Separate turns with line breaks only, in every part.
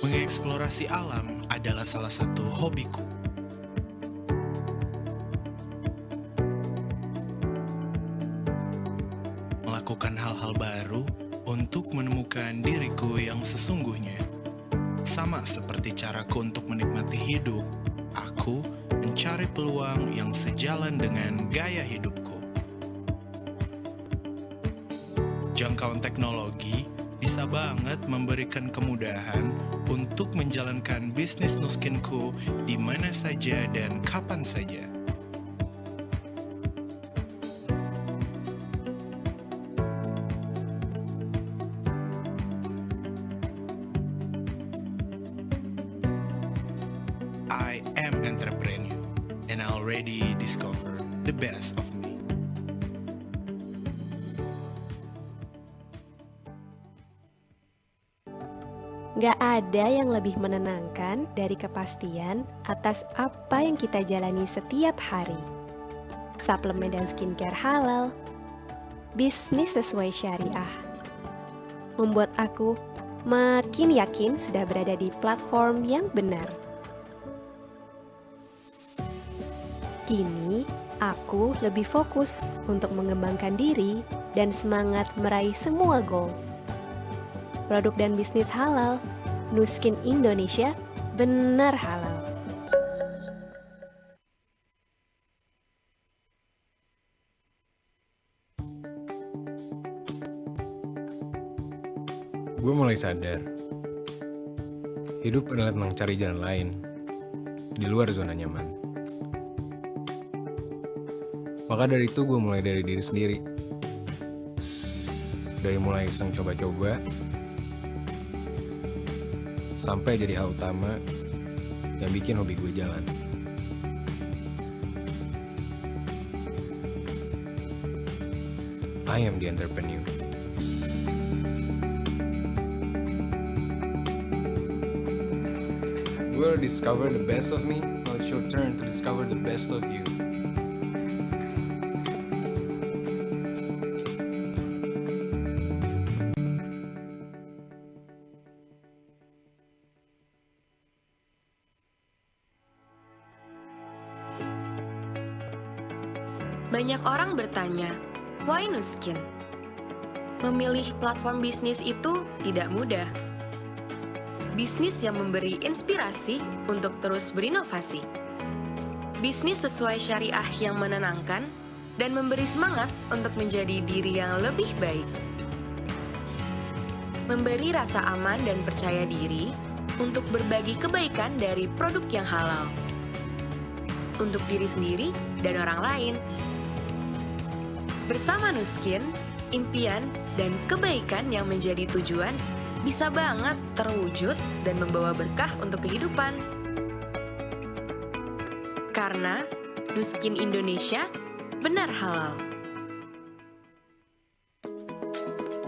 Mengeksplorasi alam adalah salah satu hobiku. Melakukan hal-hal baru untuk menemukan diriku yang sesungguhnya. Sama seperti caraku untuk menikmati hidup, aku mencari peluang yang sejalan dengan gaya hidupku. Jangkauan teknologi bisa banget memberikan kemudahan untuk menjalankan bisnis nuskinku di mana saja dan kapan saja. I am entrepreneur and I already discover the best of me.
Gak ada yang lebih menenangkan dari kepastian atas apa yang kita jalani setiap hari. Suplemen dan skincare halal, bisnis sesuai syariah. Membuat aku makin yakin sudah berada di platform yang benar. Kini, aku lebih fokus untuk mengembangkan diri dan semangat meraih semua goal. Produk dan bisnis halal, Nuskin Indonesia benar halal.
Gue mulai sadar, hidup adalah tentang cari jalan lain, di luar zona nyaman. Maka dari itu gue mulai dari diri sendiri. Dari mulai iseng coba-coba, sampai jadi hal utama yang bikin hobi gue jalan. I am the entrepreneur. You will discover the best of me, now it's your turn to discover the best of you.
Banyak orang bertanya, why Nuskin? Memilih platform bisnis itu tidak mudah. Bisnis yang memberi inspirasi untuk terus berinovasi. Bisnis sesuai syariah yang menenangkan dan memberi semangat untuk menjadi diri yang lebih baik. Memberi rasa aman dan percaya diri untuk berbagi kebaikan dari produk yang halal. Untuk diri sendiri dan orang lain. Bersama Nuskin, impian dan kebaikan yang menjadi tujuan bisa banget terwujud dan membawa berkah untuk kehidupan. Karena Nuskin Indonesia benar halal.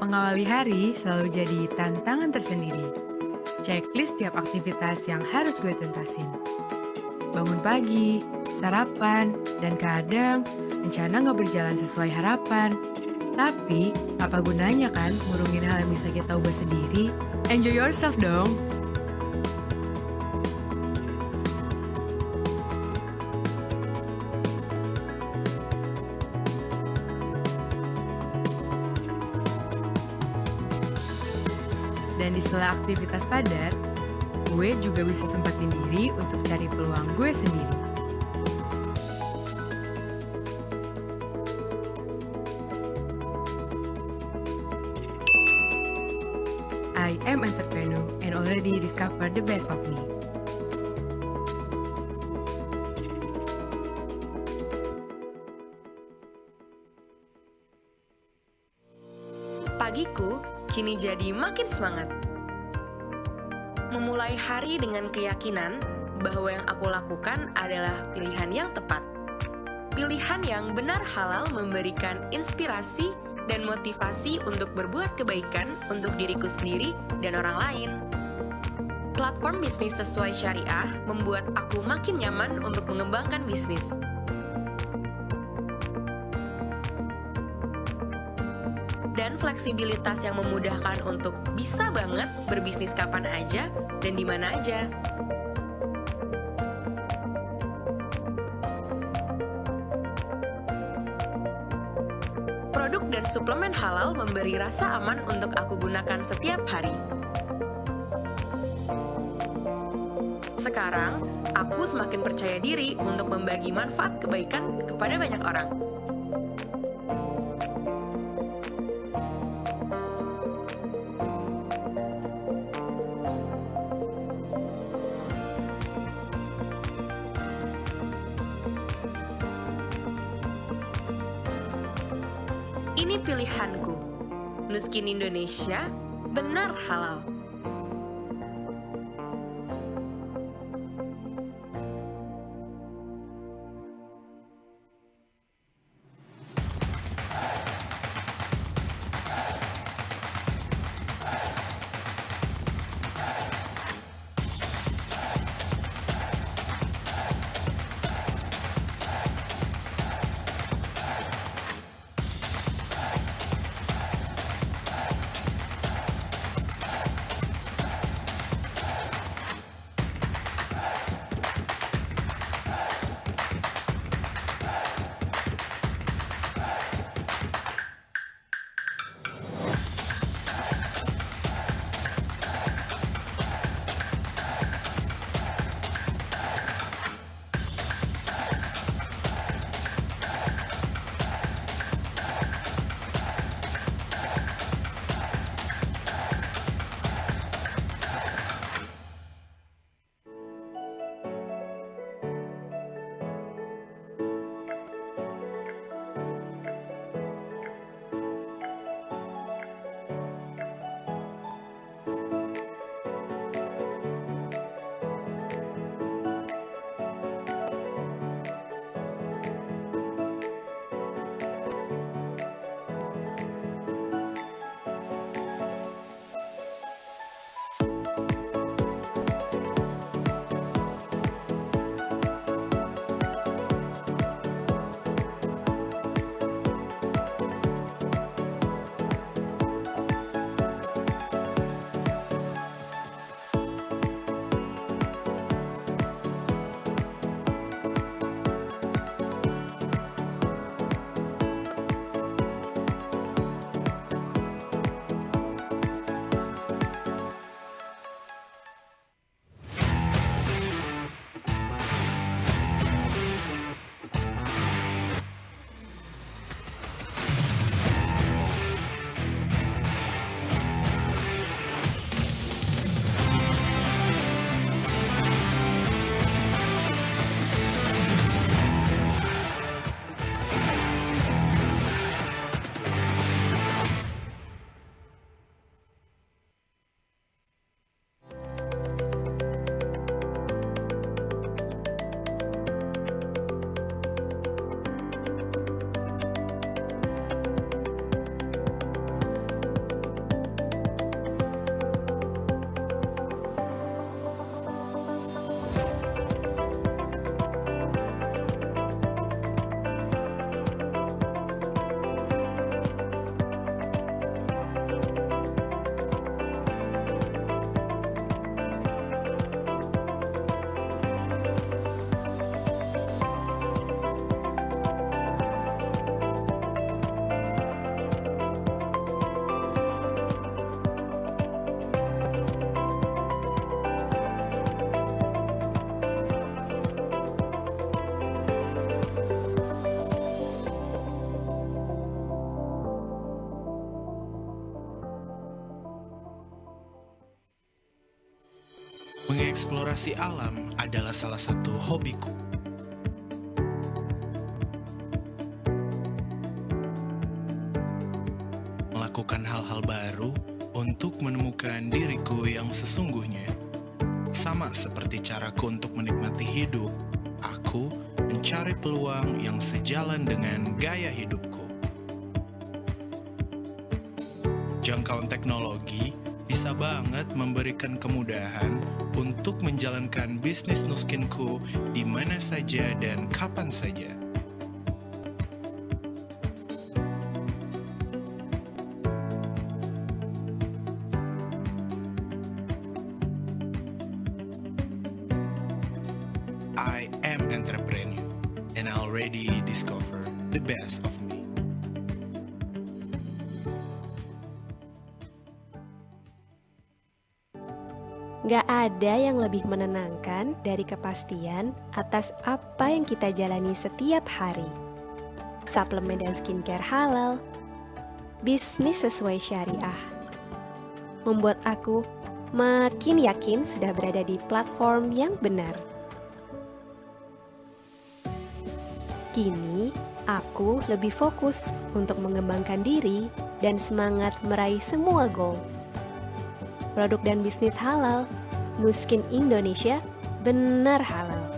Mengawali hari selalu jadi tantangan tersendiri. Checklist tiap aktivitas yang harus gue tuntasin. Bangun pagi, sarapan, dan kadang rencana nggak berjalan sesuai harapan. Tapi, apa gunanya kan ngurungin hal yang bisa kita ubah sendiri? Enjoy yourself dong! Dan di sela aktivitas padat, gue juga bisa sempatin diri untuk cari peluang gue sendiri. I am entrepreneur and already discovered the best of me.
Pagiku kini jadi makin semangat. Memulai hari dengan keyakinan bahwa yang aku lakukan adalah pilihan yang tepat. Pilihan yang benar halal memberikan inspirasi dan motivasi untuk berbuat kebaikan untuk diriku sendiri dan orang lain. Platform bisnis sesuai syariah membuat aku makin nyaman untuk mengembangkan bisnis. dan fleksibilitas yang memudahkan untuk bisa banget berbisnis kapan aja dan di mana aja. Produk dan suplemen halal memberi rasa aman untuk aku gunakan setiap hari. Sekarang, aku semakin percaya diri untuk membagi manfaat kebaikan kepada banyak orang. Ini pilihanku. Nuskin Indonesia, benar halal.
Mengeksplorasi alam adalah salah satu hobiku. Melakukan hal-hal baru untuk menemukan diriku yang sesungguhnya. Sama seperti caraku untuk menikmati hidup, aku mencari peluang yang sejalan dengan gaya hidupku. Jangkauan teknologi bisa banget memberikan kemudahan untuk menjalankan bisnis Nuskinku di mana saja dan kapan saja. I am entrepreneur and I already discover the best of me.
Gak ada yang lebih menenangkan dari kepastian atas apa yang kita jalani setiap hari. Suplemen dan skincare halal, bisnis sesuai syariah, membuat aku makin yakin sudah berada di platform yang benar. Kini, aku lebih fokus untuk mengembangkan diri dan semangat meraih semua goal. Produk dan bisnis halal, Nuskin Indonesia benar halal.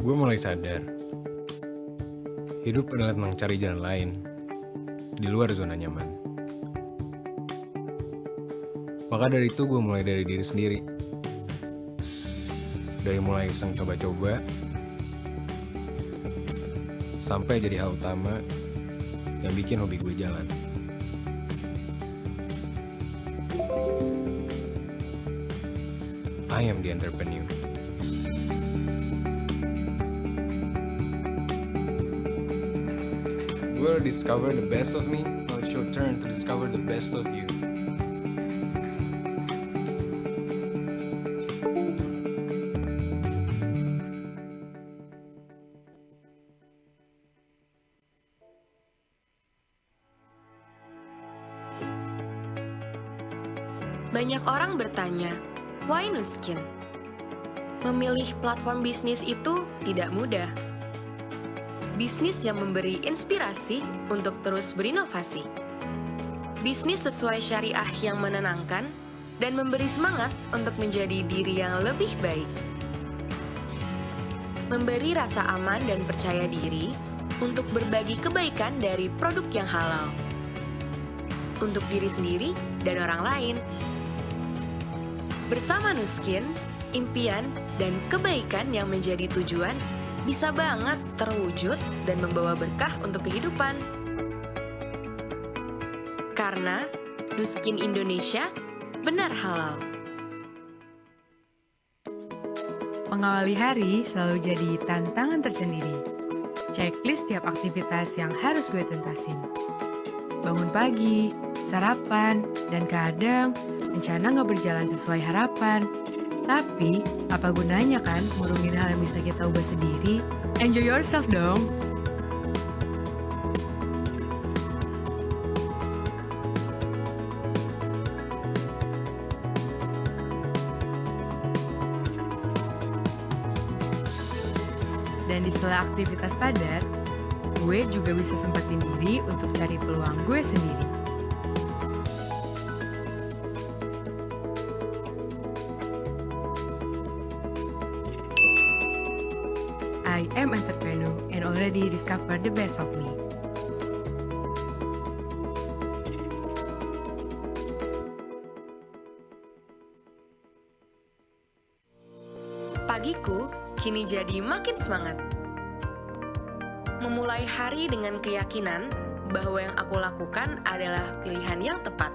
Gue mulai sadar, hidup adalah tentang cari jalan lain, di luar zona nyaman. Maka dari itu gue mulai dari diri sendiri. Dari mulai iseng coba-coba, sampai jadi hal utama yang bikin hobi gue jalan. I am the entrepreneur. You will discover the best of me, now it's your turn to discover the best of you.
Banyak orang bertanya, why Nuskin? Memilih platform bisnis itu tidak mudah. Bisnis yang memberi inspirasi untuk terus berinovasi. Bisnis sesuai syariah yang menenangkan dan memberi semangat untuk menjadi diri yang lebih baik. Memberi rasa aman dan percaya diri untuk berbagi kebaikan dari produk yang halal. Untuk diri sendiri dan orang lain. Bersama Nuskin, impian dan kebaikan yang menjadi tujuan bisa banget terwujud dan membawa berkah untuk kehidupan. Karena Nuskin Indonesia benar halal.
Mengawali hari selalu jadi tantangan tersendiri. Checklist tiap aktivitas yang harus gue tuntasin. Bangun pagi, sarapan, dan kadang rencana nggak berjalan sesuai harapan. Tapi, apa gunanya kan ngurungin hal yang bisa kita ubah sendiri? Enjoy yourself dong! Dan di sela aktivitas padat, gue juga bisa sempetin diri untuk cari peluang gue sendiri. I am entrepreneur and already discovered the best of me.
Pagiku kini jadi makin semangat. Memulai hari dengan keyakinan bahwa yang aku lakukan adalah pilihan yang tepat.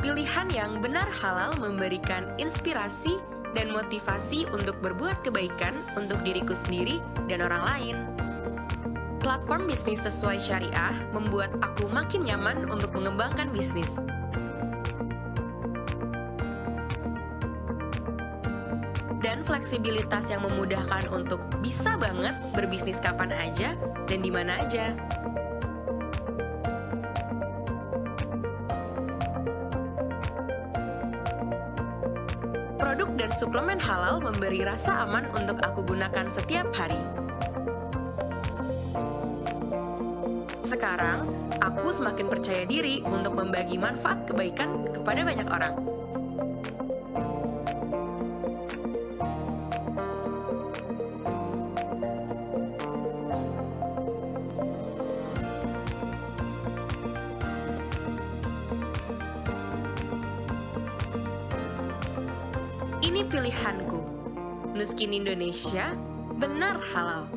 Pilihan yang benar halal memberikan inspirasi dan motivasi untuk berbuat kebaikan untuk diriku sendiri dan orang lain. Platform bisnis sesuai syariah membuat aku makin nyaman untuk mengembangkan bisnis. Dan fleksibilitas yang memudahkan untuk bisa banget berbisnis kapan aja dan di mana aja. Produk dan suplemen halal memberi rasa aman untuk aku gunakan setiap hari. Sekarang, aku semakin percaya diri untuk membagi manfaat kebaikan kepada banyak orang. Ini pilihanku. Nuskin Indonesia benar halal.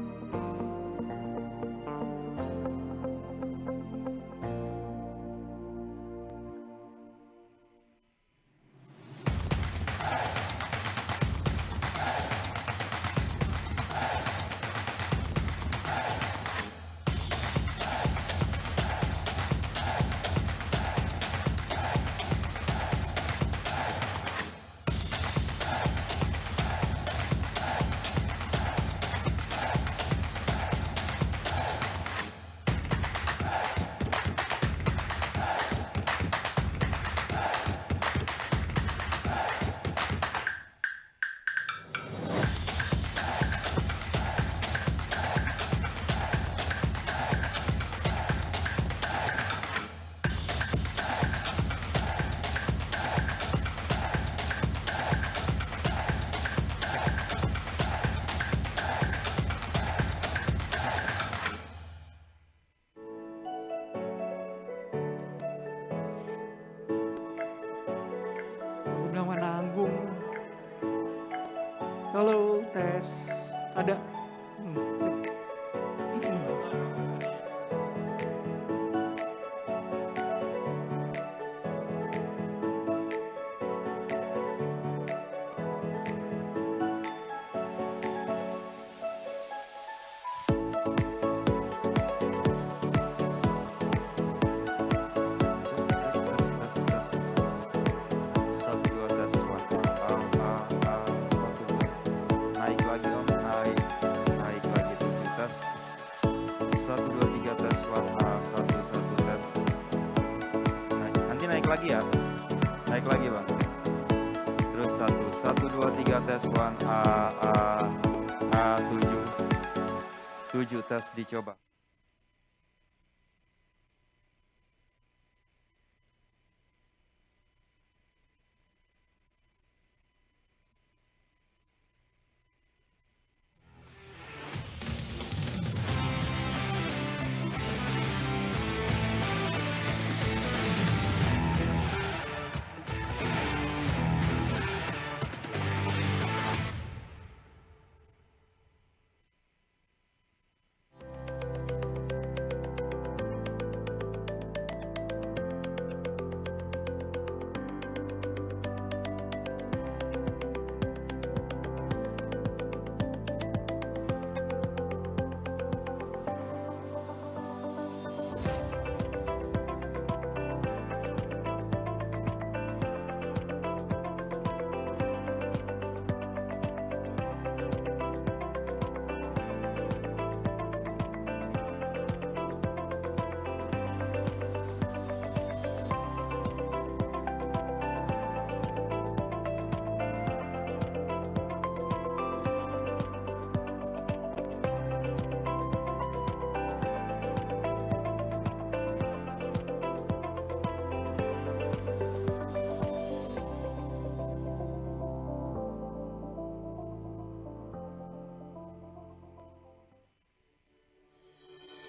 Halo, tes. Ada.
Satu dua tes one naik lagi om naik lagi 7 tes 1 2 3 tes one satu tes nanti naik lagi ya naik lagi bang terus 1 2 3 tes one 7 tes dicoba.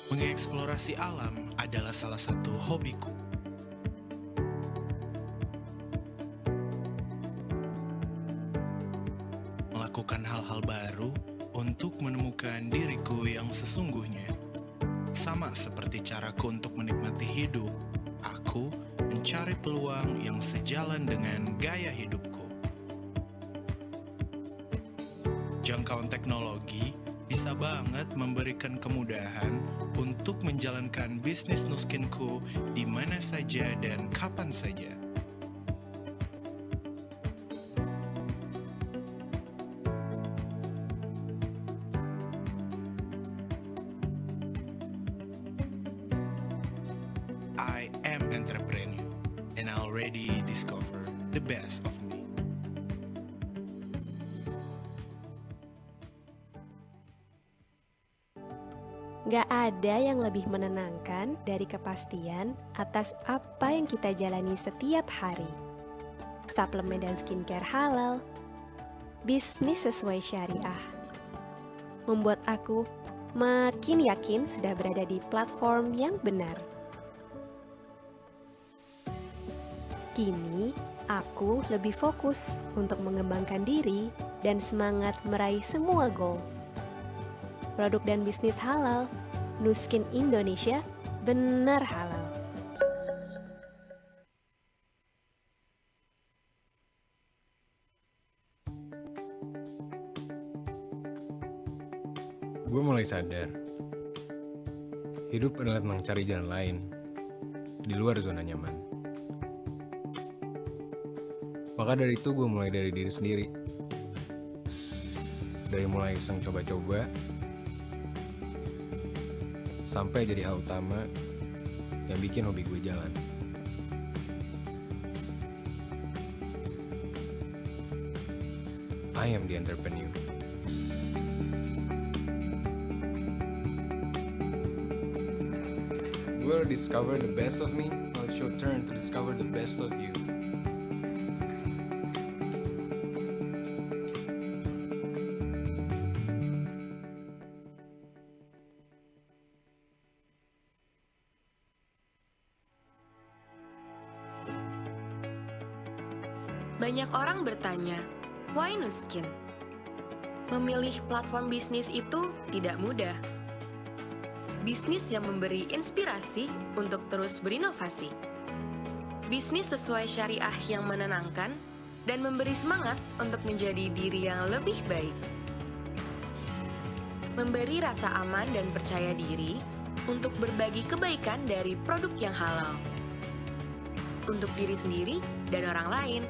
Mengeksplorasi alam adalah salah satu hobiku. Melakukan hal-hal baru untuk menemukan diriku yang sesungguhnya. Sama seperti caraku untuk menikmati hidup, aku mencari peluang yang sejalan dengan gaya hidupku. Jangkauan teknologi bisa banget memberikan kemudahan untuk menjalankan bisnis nuskinku di mana saja dan kapan saja. I am entrepreneur and I already discover the best of me.
Gak ada yang lebih menenangkan dari kepastian atas apa yang kita jalani setiap hari. Suplemen dan skincare halal, bisnis sesuai syariah. Membuat aku makin yakin sudah berada di platform yang benar. Kini, aku lebih fokus untuk mengembangkan diri dan semangat meraih semua goal. Produk dan bisnis halal, Nuskin Indonesia benar halal.
Gue mulai sadar, hidup adalah tentang cari jalan lain, di luar zona nyaman. Maka dari itu gue mulai dari diri sendiri. Dari mulai iseng coba-coba, sampai jadi hal utama yang bikin hobi gue jalan. I am the entrepreneur. You will discover the best of me, while it's your turn to discover the best of you.
Banyak orang bertanya, why Nuskin? Memilih platform bisnis itu tidak mudah. Bisnis yang memberi inspirasi untuk terus berinovasi. Bisnis sesuai syariah yang menenangkan dan memberi semangat untuk menjadi diri yang lebih baik. Memberi rasa aman dan percaya diri untuk berbagi kebaikan dari produk yang halal. Untuk diri sendiri dan orang lain.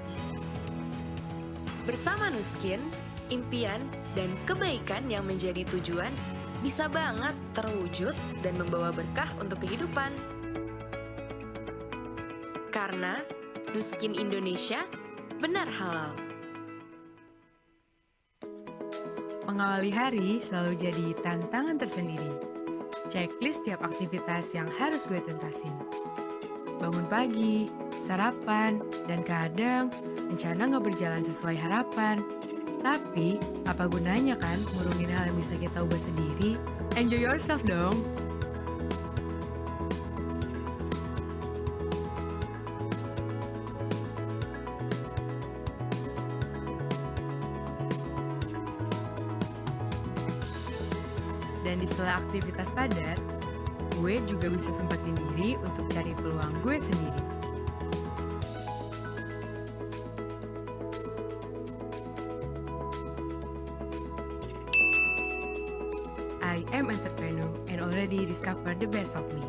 Bersama Nuskin, impian dan kebaikan yang menjadi tujuan bisa banget terwujud dan membawa berkah untuk kehidupan. Karena Nuskin Indonesia benar halal.
Mengawali hari selalu jadi tantangan tersendiri. Checklist tiap aktivitas yang harus gue tuntasin. Bangun pagi, sarapan, dan kadang rencana nggak berjalan sesuai harapan. Tapi, apa gunanya kan ngurungin hal yang bisa kita ubah sendiri? Enjoy yourself dong! Dan di sela aktivitas padat, gue juga bisa sempetin diri untuk cari peluang gue sendiri. I am entrepreneur and already discovered the best of me.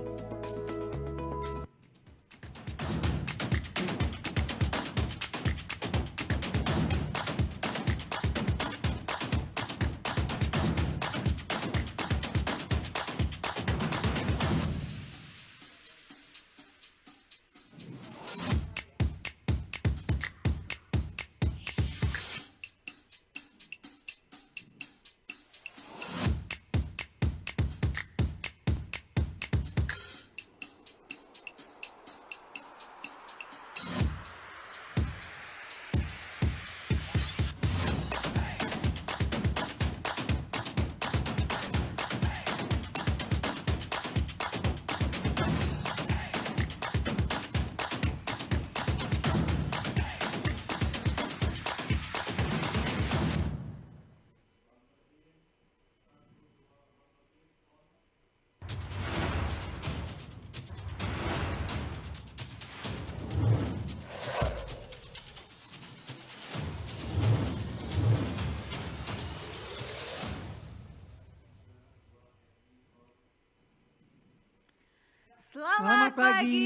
Selamat pagi,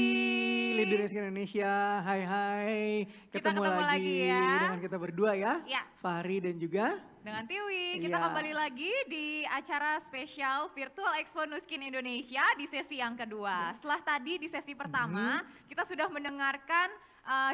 Leaders Indonesia. Hai.
Kita ketemu lagi ya.
Dengan kita berdua ya.
Ya.
Fahri dan juga
Dengan Tiwi, kita
Iya.
kembali lagi di acara spesial Virtual Expo Nuskin Indonesia di sesi yang kedua. Setelah tadi di sesi pertama, kita sudah mendengarkan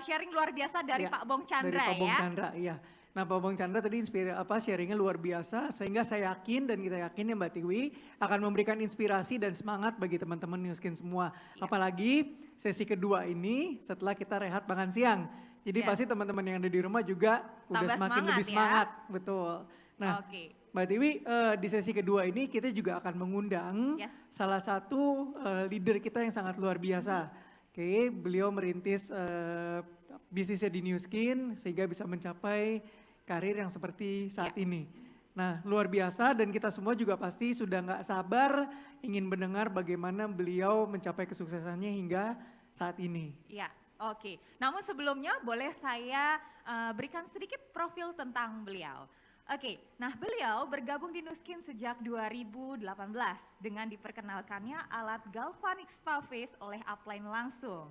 sharing luar biasa dari
Iya,
Pak Bong Chandra
dari Pak Bong
ya.
Chandra, iya. Nah, Pak Bong Chandra tadi sharingnya luar biasa, sehingga saya yakin dan kita yakin ya Mbak Tiwi akan memberikan inspirasi dan semangat bagi teman-teman Nuskin semua.
Iya.
Apalagi sesi kedua ini setelah kita rehat makan siang. Jadi
Iya.
pasti teman-teman yang ada di rumah juga udah
Tambah
semakin
semangat
lebih
ya.
semangat, betul. Nah,
Oke.
Mbak Tiwi, di sesi kedua ini kita juga akan mengundang
Yes.
salah satu leader kita yang sangat luar biasa. Oke, beliau merintis bisnisnya di Nuskin sehingga bisa mencapai karir yang seperti saat ini. Nah, luar biasa dan kita semua juga pasti sudah nggak sabar ingin mendengar bagaimana beliau mencapai kesuksesannya hingga saat ini.
Ya, oke. Namun sebelumnya boleh saya berikan sedikit profil tentang beliau. Oke, nah beliau bergabung di Nuskin sejak 2018 dengan diperkenalkannya alat galvanic spa face oleh upline langsung.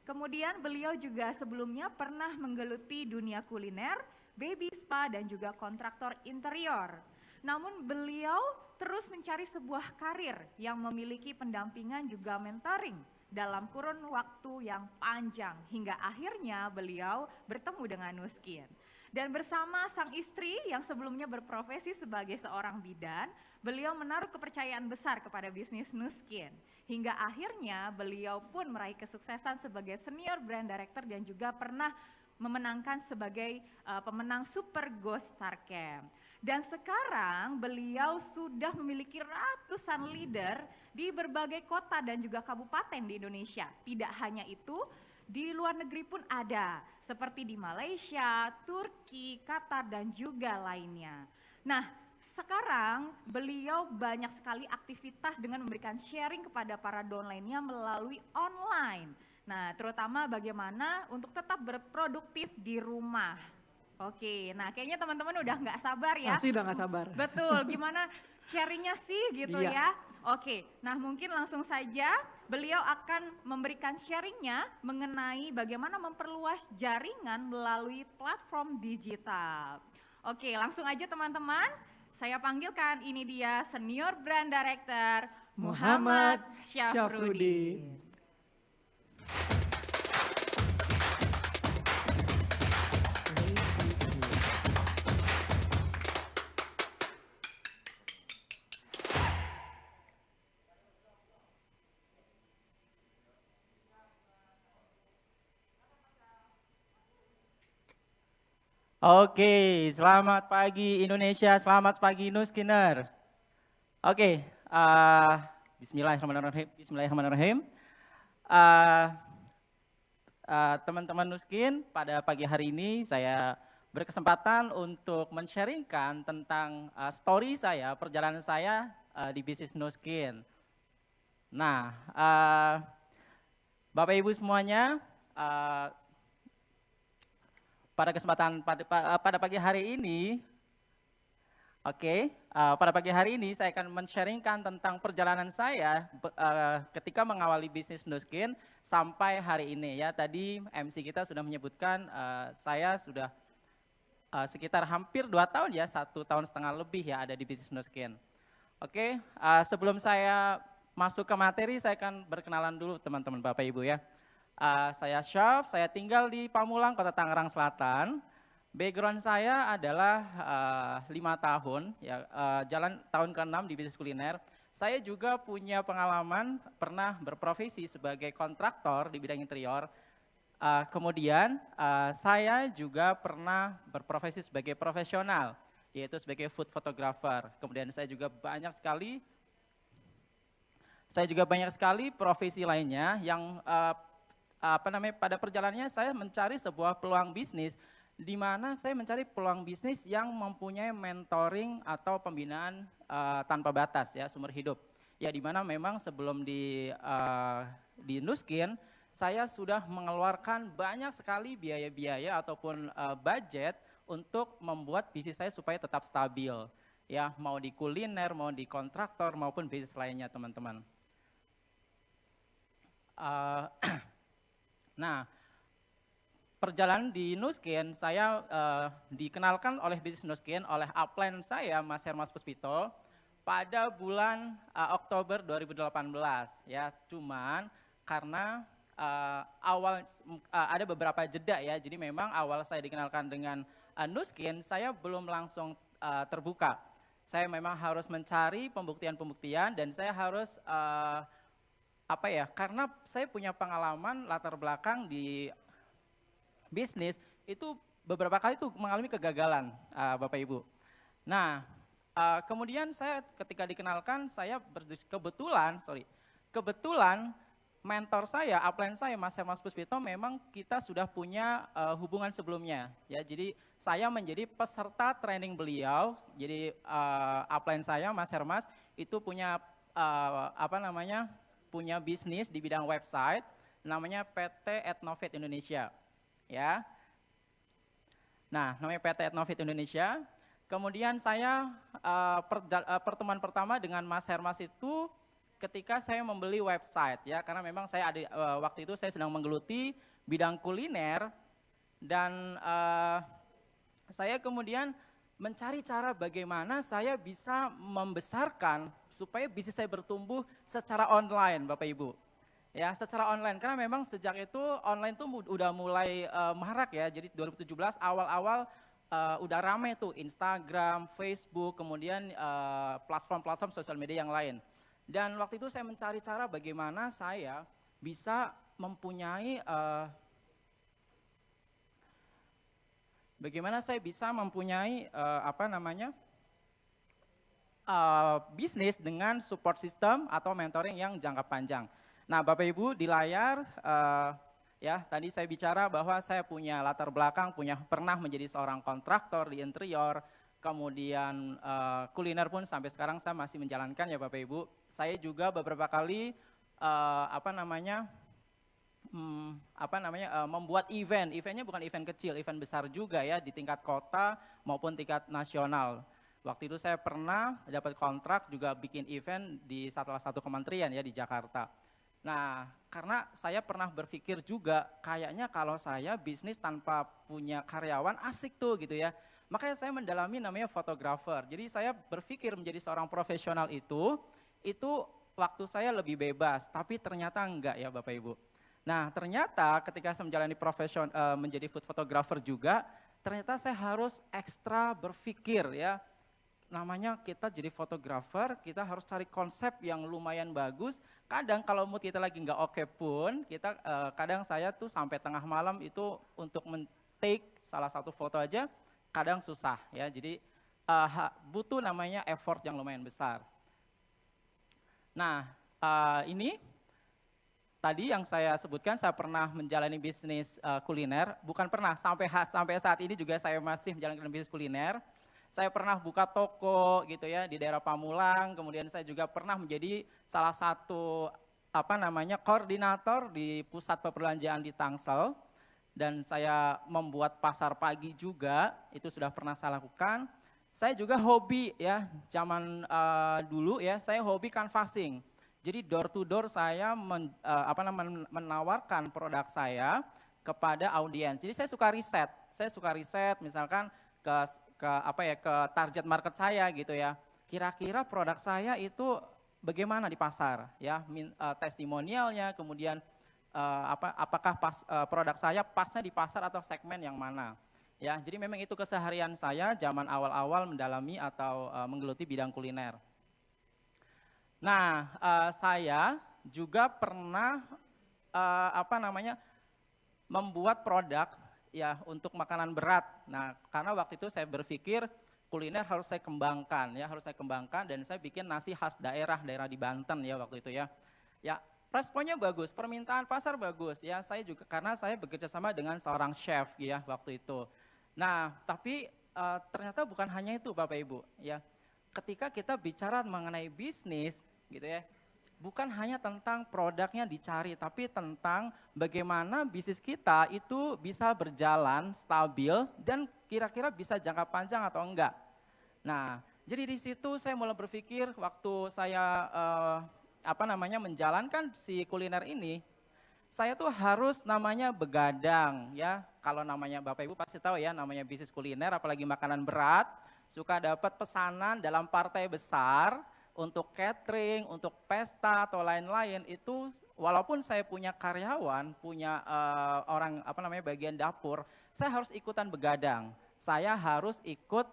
Kemudian beliau juga sebelumnya pernah menggeluti dunia kuliner, baby spa dan juga kontraktor interior. Namun beliau terus mencari sebuah karir yang memiliki pendampingan juga mentoring dalam kurun waktu yang panjang hingga akhirnya beliau bertemu dengan Nuskin. Dan bersama sang istri yang sebelumnya berprofesi sebagai seorang bidan, beliau menaruh kepercayaan besar kepada bisnis Nuskin. Hingga akhirnya beliau pun meraih kesuksesan sebagai senior brand director dan juga pernah memenangkan sebagai pemenang Super Go Star Camp. Dan sekarang beliau sudah memiliki ratusan leader di berbagai kota dan juga kabupaten di Indonesia. Tidak hanya itu, di luar negeri pun ada, seperti di Malaysia, Turki, Qatar, dan juga lainnya. Nah, sekarang beliau banyak sekali aktivitas dengan memberikan sharing kepada para downline-nya melalui online. Nah, terutama bagaimana untuk tetap berproduktif di rumah. Oke, nah kayaknya teman-teman udah nggak sabar ya.
Pasti udah nggak sabar.
Betul, gimana sharingnya sih gitu
Iya.
ya. Oke, nah mungkin langsung saja beliau akan memberikan sharingnya mengenai bagaimana memperluas jaringan melalui platform digital. Oke, langsung aja teman-teman, saya panggilkan ini dia Senior Brand Director Muhammad Syafrudin.
Oke, selamat pagi Indonesia, selamat pagi Nuskiner. Oke, Bismillahirrahmanirrahim. Bismillahirrahmanirrahim. Teman-teman Nuskin, pada pagi hari ini saya berkesempatan untuk men-sharingkan tentang story saya, perjalanan saya di bisnis Nuskin. Nah, Bapak Ibu semuanya, pada kesempatan pada pagi hari ini, pada pagi hari ini saya akan men-sharingkan tentang perjalanan saya ketika mengawali bisnis Nuskin sampai hari ini ya. Tadi MC kita sudah menyebutkan saya sudah sekitar hampir 2 tahun ya, 1 tahun setengah lebih ya ada di bisnis Nuskin. Oke, sebelum saya masuk ke materi, saya akan berkenalan dulu teman-teman Bapak Ibu ya. Saya Syaf, saya tinggal di Pamulang, Kota Tangerang Selatan. Background saya adalah 5 tahun, ya, jalan tahun ke-6 di bisnis kuliner. Saya juga punya pengalaman pernah berprofesi sebagai kontraktor di bidang interior. Kemudian saya juga pernah berprofesi sebagai profesional, yaitu sebagai food photographer. Kemudian saya juga banyak sekali profesi lainnya yang pada perjalanannya saya mencari sebuah peluang bisnis di mana saya mencari peluang bisnis yang mempunyai mentoring atau pembinaan tanpa batas ya, sumber hidup. Ya di mana memang sebelum di Nuskin saya sudah mengeluarkan banyak sekali biaya-biaya ataupun budget untuk membuat bisnis saya supaya tetap stabil. Ya, mau di kuliner, mau di kontraktor maupun bisnis lainnya, teman-teman. Nah, perjalanan di Nuskin, saya dikenalkan oleh bisnis Nuskin oleh upline saya, Mas Hermas Puspito, pada bulan Oktober 2018. Ya, cuman karena ada beberapa jeda ya, jadi memang awal saya dikenalkan dengan Nuskin, saya belum langsung terbuka. Saya memang harus mencari pembuktian-pembuktian dan saya harus karena saya punya pengalaman latar belakang di bisnis, itu beberapa kali tuh mengalami kegagalan, Bapak Ibu. Nah, kemudian saya ketika dikenalkan, saya kebetulan mentor saya, upline saya, Mas Hermas Puspito, memang kita sudah punya hubungan sebelumnya. Ya, jadi saya menjadi peserta training beliau. Jadi upline saya, Mas Hermas, itu punya punya bisnis di bidang website, namanya PT Etnovate Indonesia. Ya. Nah, namanya PT Etnovate Indonesia. Kemudian saya pertemuan pertama dengan Mas Hermas itu ketika saya membeli website ya, karena memang saya waktu itu saya sedang menggeluti bidang kuliner dan saya kemudian mencari cara bagaimana saya bisa membesarkan supaya bisnis saya bertumbuh secara online, Bapak Ibu. Ya, secara online, karena memang sejak itu online tuh udah mulai marak ya, jadi 2017 awal-awal udah rame tuh Instagram, Facebook, kemudian platform-platform sosial media yang lain. Dan waktu itu saya mencari cara bagaimana saya bisa mempunyai bisnis dengan support system atau mentoring yang jangka panjang. Nah, Bapak Ibu di layar, ya tadi saya bicara bahwa saya punya latar belakang, pernah menjadi seorang kontraktor di interior, kemudian kuliner pun sampai sekarang saya masih menjalankan ya Bapak Ibu. Saya juga beberapa kali membuat eventnya bukan event kecil, event besar juga ya di tingkat kota maupun tingkat nasional. Waktu itu saya pernah dapat kontrak juga bikin event di salah satu kementerian ya di Jakarta. Nah, karena saya pernah berpikir juga kayaknya kalau saya bisnis tanpa punya karyawan asik tuh gitu ya. Makanya saya mendalami namanya fotografer. Jadi saya berpikir menjadi seorang profesional itu waktu saya lebih bebas, tapi ternyata enggak ya Bapak Ibu. Nah, ternyata ketika saya menjalani menjadi food photographer juga, ternyata saya harus ekstra berpikir ya. Namanya kita jadi fotografer, kita harus cari konsep yang lumayan bagus. Kadang kalau mood kita lagi nggak oke pun, kadang saya tuh sampai tengah malam itu untuk men-take salah satu foto aja, kadang susah ya. Jadi butuh namanya effort yang lumayan besar. Nah, ini tadi yang saya sebutkan, saya pernah menjalani bisnis kuliner. Bukan pernah, sampai saat ini juga saya masih menjalankan bisnis kuliner. Saya pernah buka toko gitu ya di daerah Pamulang, kemudian saya juga pernah menjadi salah satu koordinator di pusat perbelanjaan di Tangsel, dan saya membuat pasar pagi juga, itu sudah pernah saya lakukan. Saya juga hobi ya, zaman dulu ya, saya hobi canvassing. Jadi door to door saya menawarkan produk saya kepada audiens. Jadi saya suka riset misalkan ke target market saya gitu ya. Kira-kira produk saya itu bagaimana di pasar ya, testimonialnya, kemudian apakah produk saya pasnya di pasar atau segmen yang mana. Ya, jadi memang itu keseharian saya zaman awal-awal mendalami atau menggeluti bidang kuliner. Nah, saya juga pernah membuat produk ya untuk makanan berat. Nah, karena waktu itu saya berpikir kuliner harus saya kembangkan dan saya bikin nasi khas daerah di Banten ya waktu itu ya. Ya, responnya bagus, permintaan pasar bagus ya. Saya juga karena saya bekerja sama dengan seorang chef ya waktu itu. Nah, tapi ternyata bukan hanya itu Bapak Ibu ya. Ketika kita bicara mengenai bisnis gitu ya, bukan hanya tentang produknya dicari, tapi tentang bagaimana bisnis kita itu bisa berjalan stabil dan kira-kira bisa jangka panjang atau enggak. Nah, jadi di situ saya mulai berpikir waktu saya menjalankan si kuliner ini, saya tuh harus namanya begadang ya. Kalau namanya Bapak Ibu pasti tahu ya, namanya bisnis kuliner apalagi makanan berat, suka dapat pesanan dalam partai besar untuk catering, untuk pesta atau lain-lain. Itu walaupun saya punya karyawan, punya bagian dapur, saya harus ikutan begadang. Saya harus ikut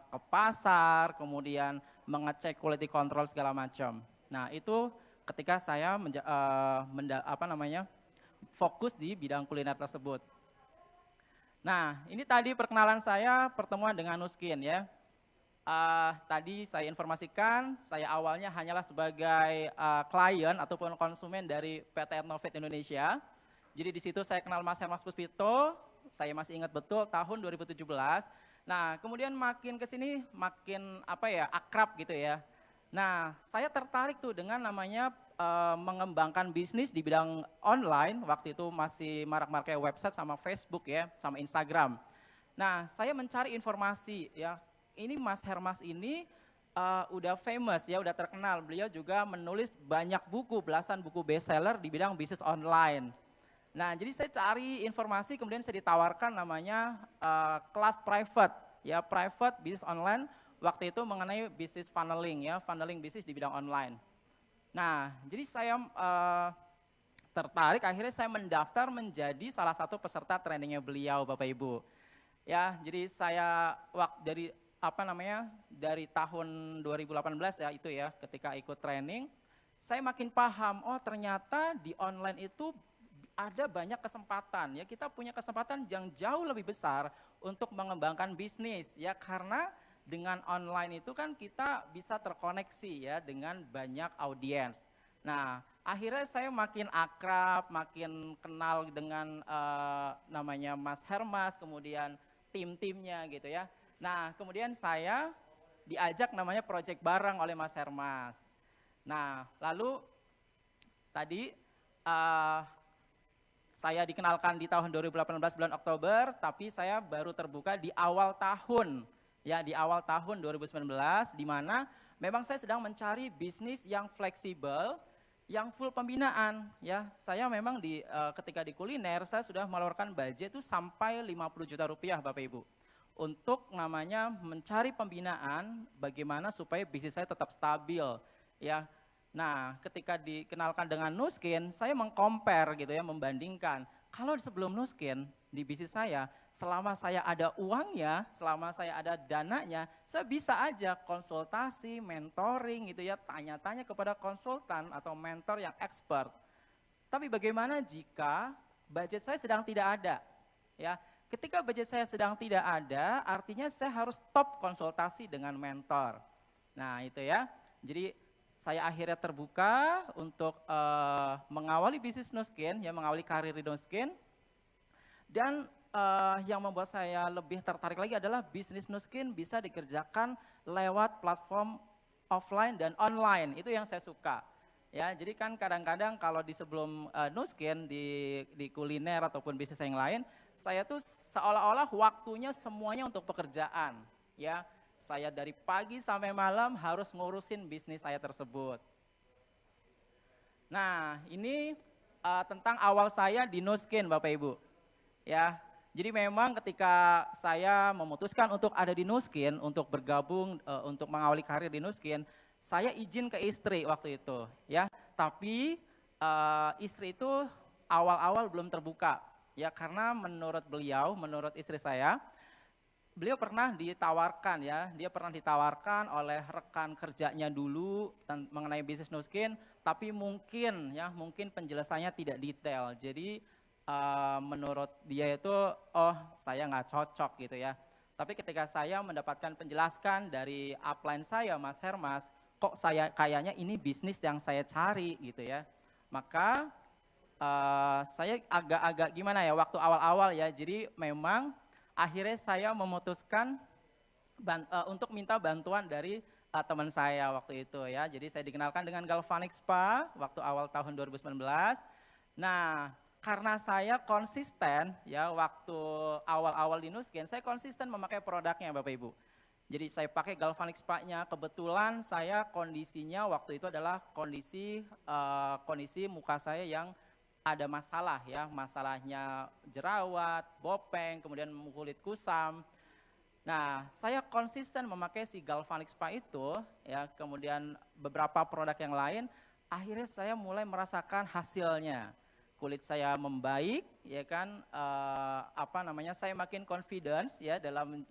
ke pasar, kemudian mengecek quality control segala macam. Nah, itu ketika saya fokus di bidang kuliner tersebut. Nah, ini tadi perkenalan saya pertemuan dengan Nuskin ya. Tadi saya informasikan, saya awalnya hanyalah sebagai klien ataupun konsumen dari PT Etnovate Indonesia. Jadi di situ saya kenal Mas Hermas Puspito, saya masih ingat betul tahun 2017. Nah, kemudian makin ke sini makin akrab gitu ya. Nah, saya tertarik tuh dengan namanya mengembangkan bisnis di bidang online. Waktu itu masih marak-maraknya website sama Facebook ya, sama Instagram. Nah, saya mencari informasi ya. Ini Mas Hermas ini udah famous ya, udah terkenal. Beliau juga menulis banyak buku, belasan buku bestseller di bidang bisnis online. Nah, jadi saya cari informasi, kemudian saya ditawarkan namanya kelas private ya, private bisnis online. Waktu itu mengenai bisnis funneling ya, funneling bisnis di bidang online. Nah, jadi saya tertarik, akhirnya saya mendaftar menjadi salah satu peserta trainingnya beliau Bapak Ibu. Ya, jadi saya dari tahun 2018 ya itu ya, ketika ikut training, saya makin paham, oh ternyata di online itu ada banyak kesempatan ya, kita punya kesempatan yang jauh lebih besar untuk mengembangkan bisnis ya, karena dengan online itu kan kita bisa terkoneksi ya dengan banyak audiens. Nah, akhirnya saya makin akrab, makin kenal dengan namanya Mas Hermas, kemudian tim-timnya gitu ya. Nah, kemudian saya diajak namanya project bareng oleh Mas Hermas. Nah, lalu tadi saya dikenalkan di tahun 2018 bulan Oktober, tapi saya baru terbuka di awal tahun, ya di awal tahun 2019, di mana memang saya sedang mencari bisnis yang fleksibel, yang full pembinaan. Ya, saya memang ketika di kuliner saya sudah mengeluarkan budget itu sampai 50 juta rupiah, Bapak Ibu, untuk namanya mencari pembinaan bagaimana supaya bisnis saya tetap stabil, ya. Nah, ketika dikenalkan dengan Nuskin, saya mengcompare gitu ya, membandingkan. Kalau sebelum Nuskin, di bisnis saya, selama saya ada uangnya, selama saya ada dananya, saya bisa aja konsultasi, mentoring gitu ya, tanya-tanya kepada konsultan atau mentor yang expert. Tapi bagaimana jika budget saya sedang tidak ada? Ya, ketika budget saya sedang tidak ada, artinya saya harus top konsultasi dengan mentor. Nah, itu ya. Jadi saya akhirnya terbuka untuk mengawali bisnis Nuskin, ya mengawali karir di Nuskin. Dan yang membuat saya lebih tertarik lagi adalah bisnis Nuskin bisa dikerjakan lewat platform offline dan online. Itu yang saya suka. Ya, jadi kan kadang-kadang kalau di sebelum Nuskin di kuliner ataupun bisnis yang lain, saya tuh seolah-olah waktunya semuanya untuk pekerjaan, ya. Saya dari pagi sampai malam harus ngurusin bisnis saya tersebut. Nah, ini tentang awal saya di Nuskin, Bapak Ibu. Ya, jadi memang ketika saya memutuskan untuk ada di Nuskin, untuk bergabung, untuk mengawali karir di Nuskin, saya izin ke istri waktu itu, ya. Tapi istri itu awal-awal belum terbuka, ya, karena menurut beliau, menurut istri saya, beliau pernah ditawarkan, ya, dia pernah ditawarkan oleh rekan kerjanya dulu mengenai bisnis Nuskin, tapi mungkin, ya, mungkin penjelasannya tidak detail. Jadi menurut dia itu, oh saya nggak cocok gitu ya. Tapi ketika saya mendapatkan penjelasan dari upline saya, Mas Hermas, kok saya kayaknya ini bisnis yang saya cari gitu ya. Maka saya agak-agak gimana ya waktu awal-awal ya. Jadi memang akhirnya saya memutuskan untuk minta bantuan dari teman saya waktu itu ya. Jadi saya dikenalkan dengan Galvanic Spa waktu awal tahun 2019. Nah, karena saya konsisten ya waktu awal-awal di Nuskin, saya konsisten memakai produknya Bapak Ibu. Jadi saya pakai Galvanic Spa-nya, kebetulan saya kondisinya waktu itu adalah kondisi muka saya yang ada masalah ya, masalahnya jerawat, bopeng, kemudian kulit kusam. Nah, saya konsisten memakai si Galvanic Spa itu ya, kemudian beberapa produk yang lain, akhirnya saya mulai merasakan hasilnya. Kulit saya membaik, ya kan, saya makin confidence ya dalam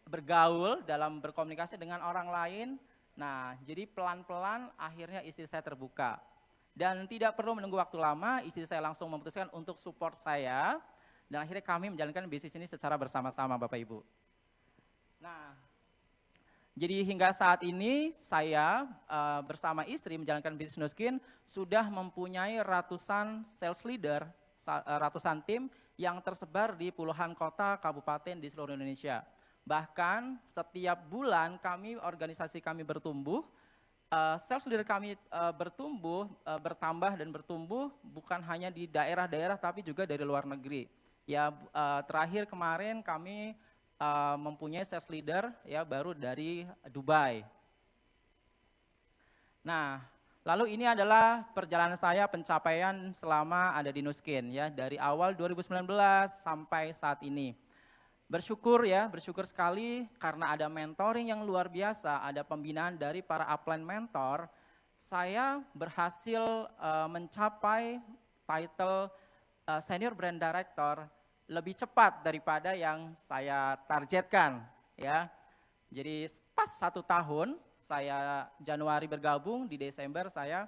bergaul, dalam berkomunikasi dengan orang lain. Nah, jadi pelan-pelan akhirnya istri saya terbuka. Dan tidak perlu menunggu waktu lama, istri saya langsung memutuskan untuk support saya, dan akhirnya kami menjalankan bisnis ini secara bersama-sama Bapak Ibu. Nah, jadi hingga saat ini saya bersama istri menjalankan bisnis Nuskin sudah mempunyai ratusan sales leader, ratusan tim yang tersebar di puluhan kota, kabupaten di seluruh Indonesia. Bahkan setiap bulan organisasi kami bertumbuh, sales leader kami bertambah dan bertumbuh bukan hanya di daerah-daerah tapi juga dari luar negeri. Ya, terakhir kemarin kami mempunyai sales leader ya baru dari Dubai. Nah, lalu ini adalah perjalanan saya pencapaian selama ada di Nuskin ya dari awal 2019 sampai saat ini. Bersyukur sekali karena ada mentoring yang luar biasa, ada pembinaan dari para upline mentor, saya berhasil mencapai title Senior Brand Director lebih cepat daripada yang saya targetkan ya. Jadi pas 1 tahun, saya Januari bergabung, di Desember saya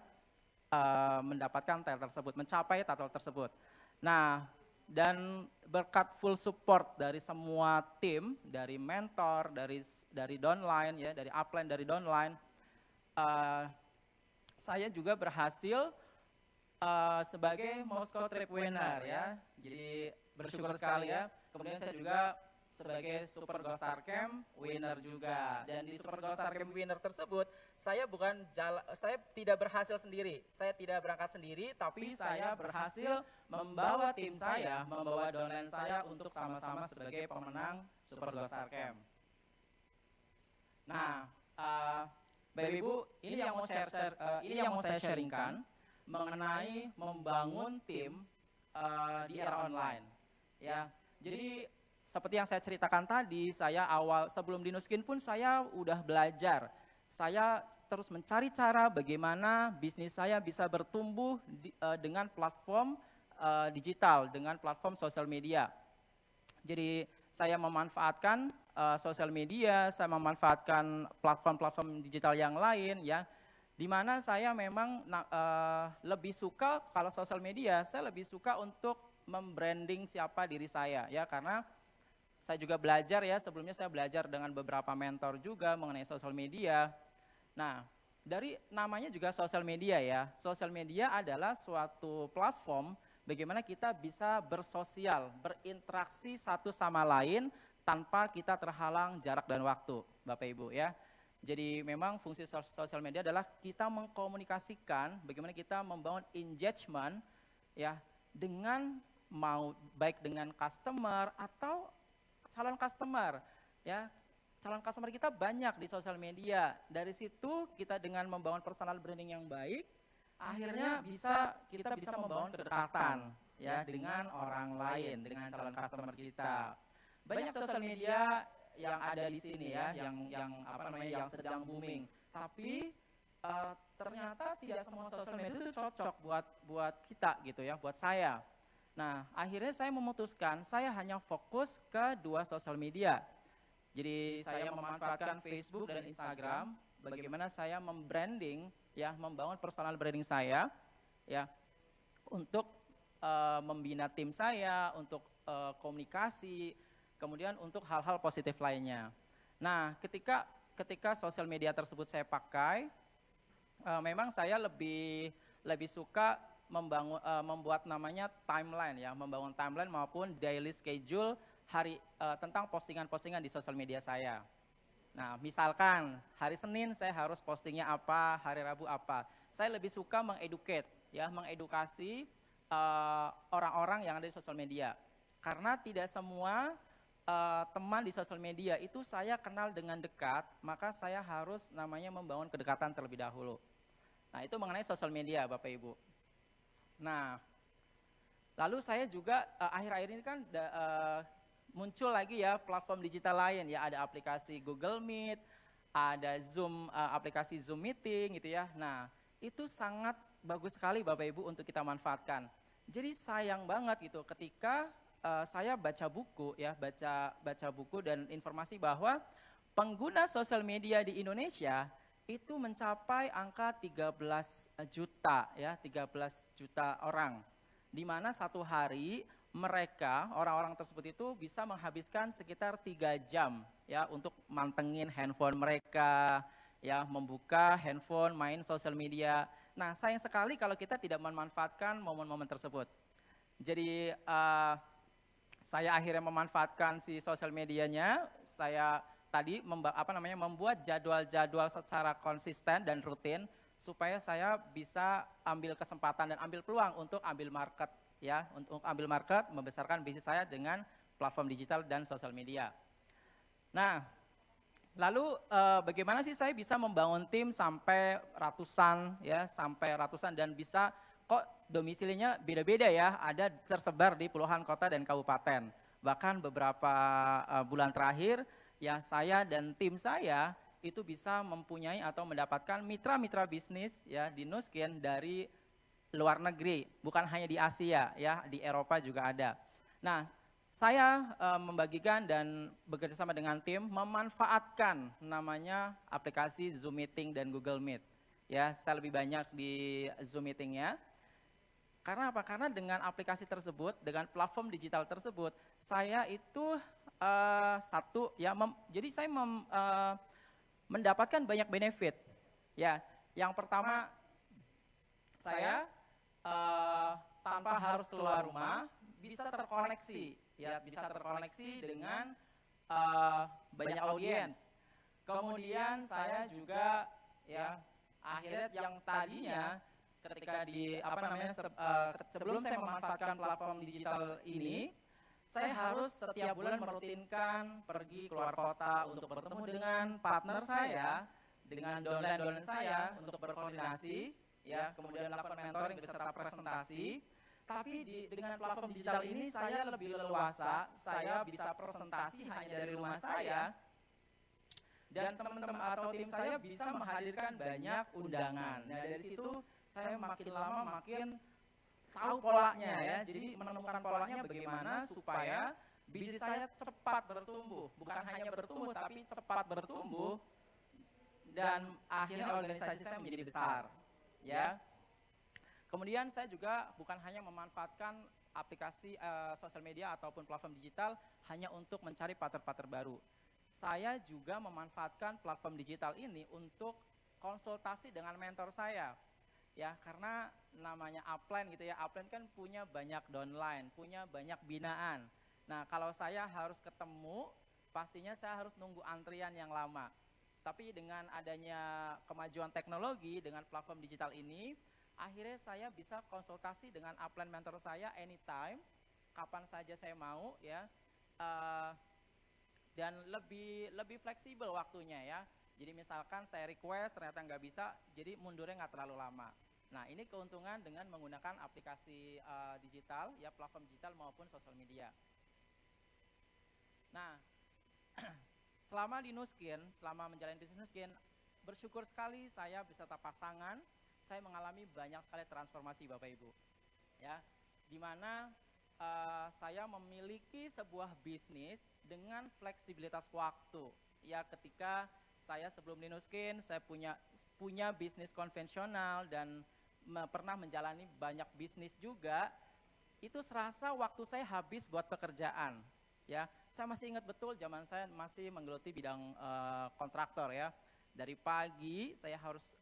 mendapatkan title tersebut, mencapai title tersebut. Nah, dan berkat full support dari semua tim, dari mentor, dari downline ya, dari upline, dari downline, saya juga berhasil sebagai Moscow Trip Winner ya. Jadi bersyukur sekali ya. Kemudian saya juga sebagai Super Go Star Camp winner juga. Dan di Super Go Star Camp winner tersebut, saya tidak berhasil sendiri. Saya tidak berangkat sendiri, tapi saya berhasil membawa tim saya, membawa downline saya untuk sama-sama sebagai pemenang Super Go Star Camp. Nah, Bapak Ibu, ini yang mau saya sharingkan mengenai membangun tim di era online. Ya, jadi seperti yang saya ceritakan tadi, saya sebelum di Nuskin pun saya udah belajar. Saya terus mencari cara bagaimana bisnis saya bisa bertumbuh dengan platform digital, dengan platform sosial media. Jadi saya memanfaatkan sosial media, saya memanfaatkan platform-platform digital yang lain, ya, di mana saya memang lebih suka kalau sosial media, saya lebih suka untuk membranding siapa diri saya, ya, karena saya juga belajar, ya, sebelumnya saya belajar dengan beberapa mentor juga mengenai sosial media. Nah, dari namanya juga sosial media, ya, sosial media adalah suatu platform bagaimana kita bisa bersosial, berinteraksi satu sama lain tanpa kita terhalang jarak dan waktu, Bapak Ibu, ya. Jadi memang fungsi sosial media adalah kita mengkomunikasikan bagaimana kita membangun engagement, ya, dengan baik dengan customer atau calon customer, ya. Calon customer kita banyak di sosial media. Dari situ kita dengan membangun personal branding yang baik, akhirnya kita bisa membangun kedekatan, ya, dengan orang lain, dengan calon customer kita. Banyak sosial media yang ada di sini, ya, yang sedang booming. Tapi ternyata tidak semua sosial media itu cocok buat kita, gitu, ya, buat saya. Nah, akhirnya saya memutuskan saya hanya fokus ke 2 sosial media. Jadi saya memanfaatkan Facebook dan Instagram, bagaimana saya membranding, ya, membangun personal branding saya, ya, untuk membina tim saya, untuk komunikasi, kemudian untuk hal-hal positif lainnya. Nah, ketika sosial media tersebut saya pakai, memang saya lebih suka membuat namanya timeline, ya, membangun timeline maupun daily schedule tentang postingan-postingan di sosial media saya. Nah, misalkan hari Senin saya harus postingnya apa, hari Rabu apa. Saya lebih suka mengedukasi orang-orang yang ada di sosial media. Karena tidak semua teman di sosial media itu saya kenal dengan dekat, maka saya harus membangun kedekatan terlebih dahulu. Nah, itu mengenai sosial media, Bapak Ibu. Nah, lalu saya juga akhir-akhir ini kan muncul lagi, ya, platform digital lain, ya, ada aplikasi Google Meet, ada Zoom, aplikasi Zoom Meeting, gitu, ya. Nah, itu sangat bagus sekali, Bapak Ibu, untuk kita manfaatkan. Jadi sayang banget gitu ketika saya baca buku, ya, baca buku dan informasi bahwa pengguna sosial media di Indonesia itu mencapai angka 13 juta, ya, 13 juta orang. Di mana satu hari mereka, orang-orang tersebut itu bisa menghabiskan sekitar 3 jam, ya, untuk mantengin handphone mereka, ya, membuka handphone, main sosial media. Nah, sayang sekali kalau kita tidak memanfaatkan momen-momen tersebut. Jadi saya akhirnya memanfaatkan si sosial medianya, saya tadi membuat jadwal-jadwal secara konsisten dan rutin supaya saya bisa ambil kesempatan dan ambil peluang untuk ambil market, ya, untuk ambil market, membesarkan bisnis saya dengan platform digital dan sosial media. Nah, lalu bagaimana sih saya bisa membangun tim sampai ratusan, ya, dan bisa kok domisilinya beda-beda, ya, ada tersebar di puluhan kota dan kabupaten. Bahkan beberapa bulan terakhir, ya, saya dan tim saya itu bisa mempunyai atau mendapatkan mitra-mitra bisnis, ya, di Nuskin dari luar negeri, bukan hanya di Asia, ya, di Eropa juga ada. Nah, saya membagikan dan bekerja sama dengan tim memanfaatkan namanya aplikasi Zoom Meeting dan Google Meet. Ya, saya lebih banyak di Zoom Meeting-nya. Karena apa? Karena dengan aplikasi tersebut, dengan platform digital tersebut, saya itu jadi saya mendapatkan banyak benefit. Ya, yang pertama saya tanpa harus keluar rumah bisa terkoneksi, ya, bisa terkoneksi dengan banyak audiens. Kemudian saya juga ya akhirnya yang tadinya ketika di sebelum saya memanfaatkan platform digital ini, saya harus setiap bulan merutinkan pergi keluar kota untuk bertemu dengan partner saya, dengan downline saya untuk berkoordinasi, ya, kemudian melakukan mentoring beserta presentasi. Tapi dengan platform digital ini saya lebih leluasa, saya bisa presentasi hanya dari rumah saya, dan teman-teman atau tim saya bisa menghadirkan banyak undangan. Nah, dari situ saya makin lama makin tahu polanya ya. Jadi menemukan polanya bagaimana supaya bisnis saya cepat bertumbuh, bukan hanya bertumbuh tapi cepat bertumbuh, dan akhirnya organisasi saya menjadi besar, ya. Kemudian saya juga bukan hanya memanfaatkan aplikasi sosial media ataupun platform digital hanya untuk mencari partner-partner baru. Saya juga memanfaatkan platform digital ini untuk konsultasi dengan mentor saya. Ya, karena namanya upline gitu ya, upline kan punya banyak downline, punya banyak binaan. Nah, kalau saya harus ketemu, pastinya saya harus nunggu antrian yang lama. Tapi dengan adanya kemajuan teknologi, dengan platform digital ini, akhirnya saya bisa konsultasi dengan upline mentor saya anytime, kapan saja saya mau, ya. Dan lebih fleksibel waktunya ya. Jadi misalkan saya request ternyata nggak bisa, jadi mundurnya nggak terlalu lama. Nah, ini keuntungan dengan menggunakan aplikasi digital, ya, platform digital maupun sosial media. Nah, selama di Nuskin, selama menjalani bisnis Nuskin, bersyukur sekali saya beserta pasangan, saya mengalami banyak sekali transformasi Bapak Ibu. Ya, di mana saya memiliki sebuah bisnis dengan fleksibilitas waktu. Ya, ketika saya sebelum di Nuskin, saya punya bisnis konvensional dan pernah menjalani banyak bisnis juga. Itu serasa waktu saya habis buat pekerjaan. Ya, saya masih ingat betul zaman saya masih menggeluti bidang kontraktor ya. Dari pagi saya harus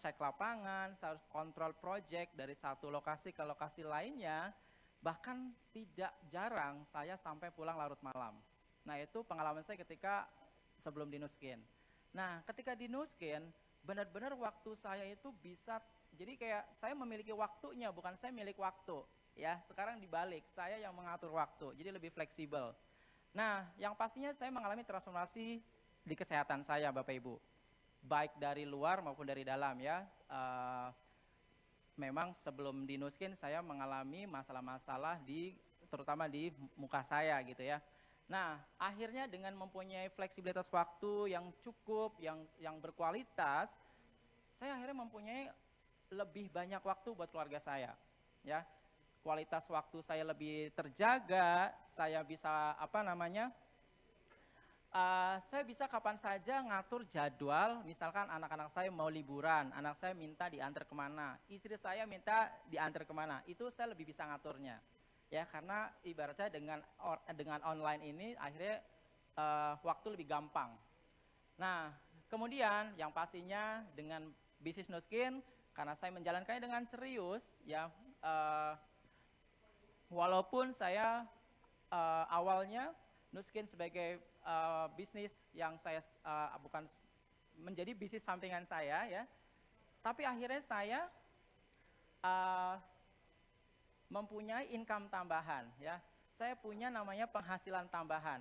cek lapangan, saya harus kontrol project dari satu lokasi ke lokasi lainnya. Bahkan tidak jarang saya sampai pulang larut malam. Nah, itu pengalaman saya ketika sebelum di Nuskin. Nah, ketika di Nuskin, benar-benar waktu saya itu bisa, jadi kayak saya memiliki waktunya, bukan saya milik waktu. Ya, sekarang dibalik, saya yang mengatur waktu, jadi lebih fleksibel. Nah, yang pastinya saya mengalami transformasi di kesehatan saya, Bapak Ibu. Baik dari luar maupun dari dalam ya. Memang sebelum di Nuskin saya mengalami masalah-masalah terutama di muka saya gitu ya. Nah, akhirnya dengan mempunyai fleksibilitas waktu yang cukup, yang berkualitas, saya akhirnya mempunyai lebih banyak waktu buat keluarga saya. Ya, kualitas waktu saya lebih terjaga, saya bisa saya bisa kapan saja ngatur jadwal, misalkan anak-anak saya mau liburan, anak saya minta diantar kemana, istri saya minta diantar kemana, itu saya lebih bisa ngaturnya. Ya, karena ibaratnya dengan online ini akhirnya waktu lebih gampang. Nah, kemudian yang pastinya dengan bisnis Nuskin, karena saya menjalankannya dengan serius, ya, walaupun saya awalnya Nuskin sebagai bisnis yang saya bukan menjadi bisnis sampingan saya ya, tapi akhirnya saya mempunyai income tambahan ya. Saya punya namanya penghasilan tambahan.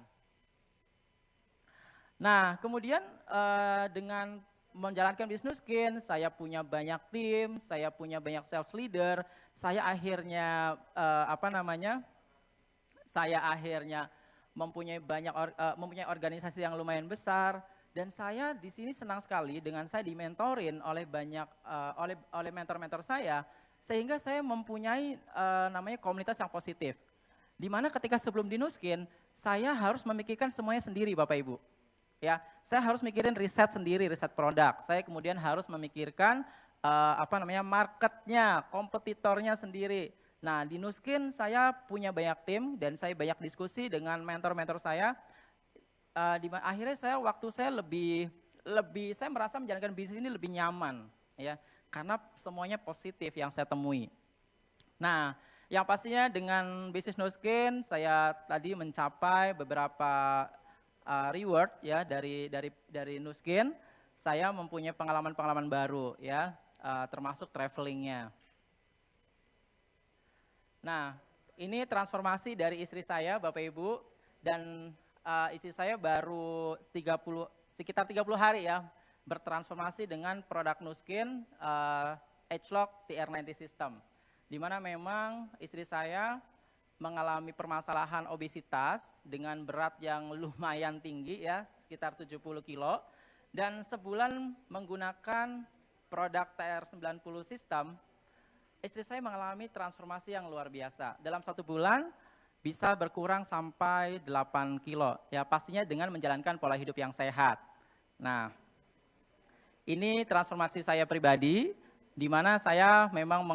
Nah, kemudian dengan menjalankan bisnis Nuskin, saya punya banyak tim, saya punya banyak sales leader, saya akhirnya saya akhirnya mempunyai organisasi yang lumayan besar, dan saya di sini senang sekali dengan saya dimentorin oleh oleh mentor-mentor saya, sehingga saya mempunyai namanya komunitas yang positif. Di mana ketika sebelum di Nuskin, saya harus memikirkan semuanya sendiri Bapak Ibu. Ya, saya harus mikirin riset sendiri, riset produk. Saya kemudian harus memikirkan marketnya, kompetitornya sendiri. Nah, di Nuskin saya punya banyak tim dan saya banyak diskusi dengan mentor-mentor saya. Akhirnya waktu saya saya merasa menjalankan bisnis ini lebih nyaman, ya, karena semuanya positif yang saya temui. Nah, yang pastinya dengan bisnis Nuskin saya tadi mencapai beberapa reward ya dari Nuskin, saya mempunyai pengalaman-pengalaman baru ya, termasuk travelingnya. Nah, ini transformasi dari istri saya, Bapak Ibu, dan istri saya baru sekitar 30 hari ya bertransformasi dengan produk Nuskin Agelock TR90 System, di mana memang istri saya mengalami permasalahan obesitas dengan berat yang lumayan tinggi ya, sekitar 70 kilo, dan sebulan menggunakan produk TR90 System, istri saya mengalami transformasi yang luar biasa. Dalam 1 bulan bisa berkurang sampai 8 kilo, ya pastinya dengan menjalankan pola hidup yang sehat. Nah, ini transformasi saya pribadi, di mana saya memang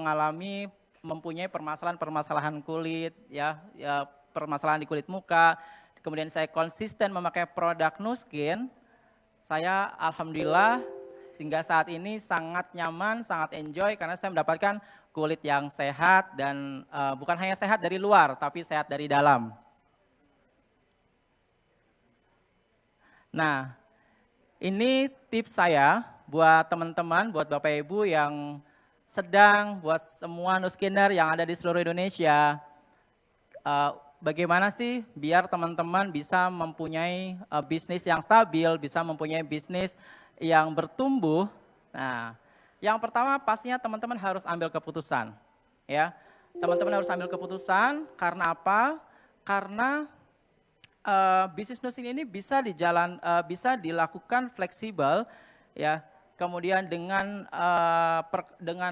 mempunyai permasalahan kulit, ya permasalahan di kulit muka, kemudian saya konsisten memakai produk Nuskin, saya alhamdulillah sehingga saat ini sangat nyaman, sangat enjoy karena saya mendapatkan kulit yang sehat dan bukan hanya sehat dari luar, tapi sehat dari dalam. Nah, ini tips saya buat teman-teman, buat Bapak Ibu yang buat semua Nuskiner yang ada di seluruh Indonesia, bagaimana sih biar teman-teman bisa mempunyai bisnis yang stabil, bisa mempunyai bisnis yang bertumbuh. Nah, yang pertama pastinya teman-teman harus ambil keputusan, ya. Teman-teman harus ambil keputusan karena apa? Karena bisnis Nuskin ini bisa dilakukan fleksibel, ya. Kemudian dengan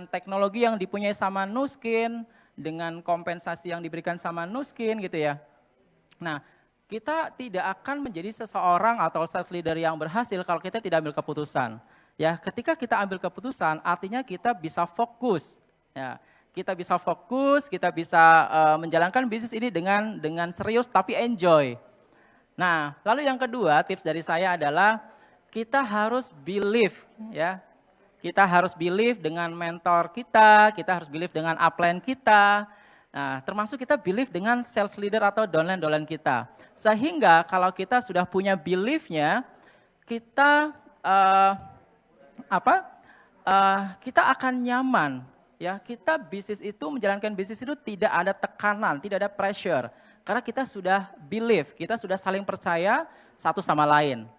teknologi yang dipunyai sama Nuskin, dengan kompensasi yang diberikan sama Nuskin gitu ya. Nah, kita tidak akan menjadi seseorang atau sales leader yang berhasil kalau kita tidak ambil keputusan. Ya, ketika kita ambil keputusan, artinya kita bisa fokus. Ya, kita bisa fokus, kita bisa menjalankan bisnis ini dengan serius tapi enjoy. Nah, lalu yang kedua tips dari saya adalah kita harus believe, ya. Kita harus believe dengan mentor kita harus believe dengan upline kita. Nah, termasuk kita believe dengan sales leader atau downline kita. Sehingga kalau kita sudah punya belief-nya, kita kita akan nyaman, ya. Kita menjalankan bisnis itu tidak ada tekanan, tidak ada pressure. Karena kita sudah believe, kita sudah saling percaya satu sama lain.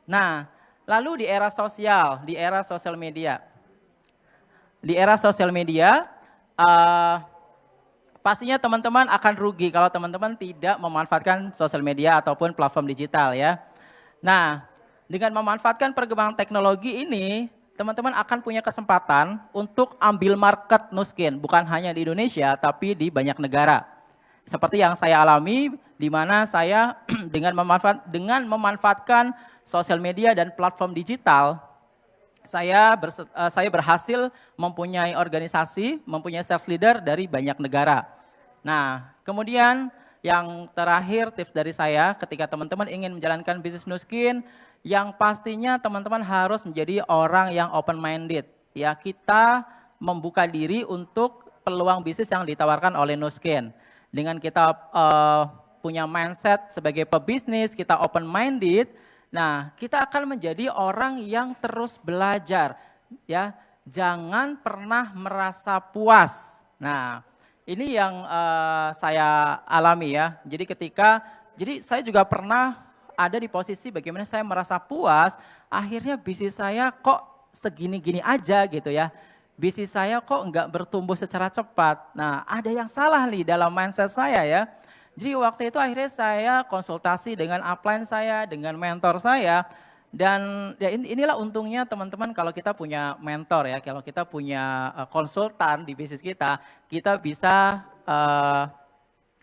Nah, lalu di era sosial media. Di era sosial media, pastinya teman-teman akan rugi kalau teman-teman tidak memanfaatkan sosial media ataupun platform digital ya. Nah, dengan memanfaatkan perkembangan teknologi ini, teman-teman akan punya kesempatan untuk ambil market Nuskin, bukan hanya di Indonesia, tapi di banyak negara. Seperti yang saya alami, di mana saya dengan memanfaatkan sosial media dan platform digital, saya berhasil mempunyai organisasi, mempunyai sales leader dari banyak negara. Nah, kemudian yang terakhir tips dari saya ketika teman-teman ingin menjalankan bisnis Nuskin, yang pastinya teman-teman harus menjadi orang yang open minded. Ya, kita membuka diri untuk peluang bisnis yang ditawarkan oleh Nuskin. Dengan kita punya mindset sebagai pebisnis, kita open minded, nah kita akan menjadi orang yang terus belajar, ya. Jangan pernah merasa puas. Nah, ini yang saya alami ya. Jadi saya juga pernah ada di posisi bagaimana saya merasa puas, akhirnya bisnis saya kok segini-gini aja gitu ya. Bisnis saya kok enggak bertumbuh secara cepat. Nah, ada yang salah nih dalam mindset saya ya. Jadi waktu itu akhirnya saya konsultasi dengan upline saya, dengan mentor saya. Dan ya inilah untungnya teman-teman kalau kita punya mentor ya, kalau kita punya konsultan di bisnis kita bisa,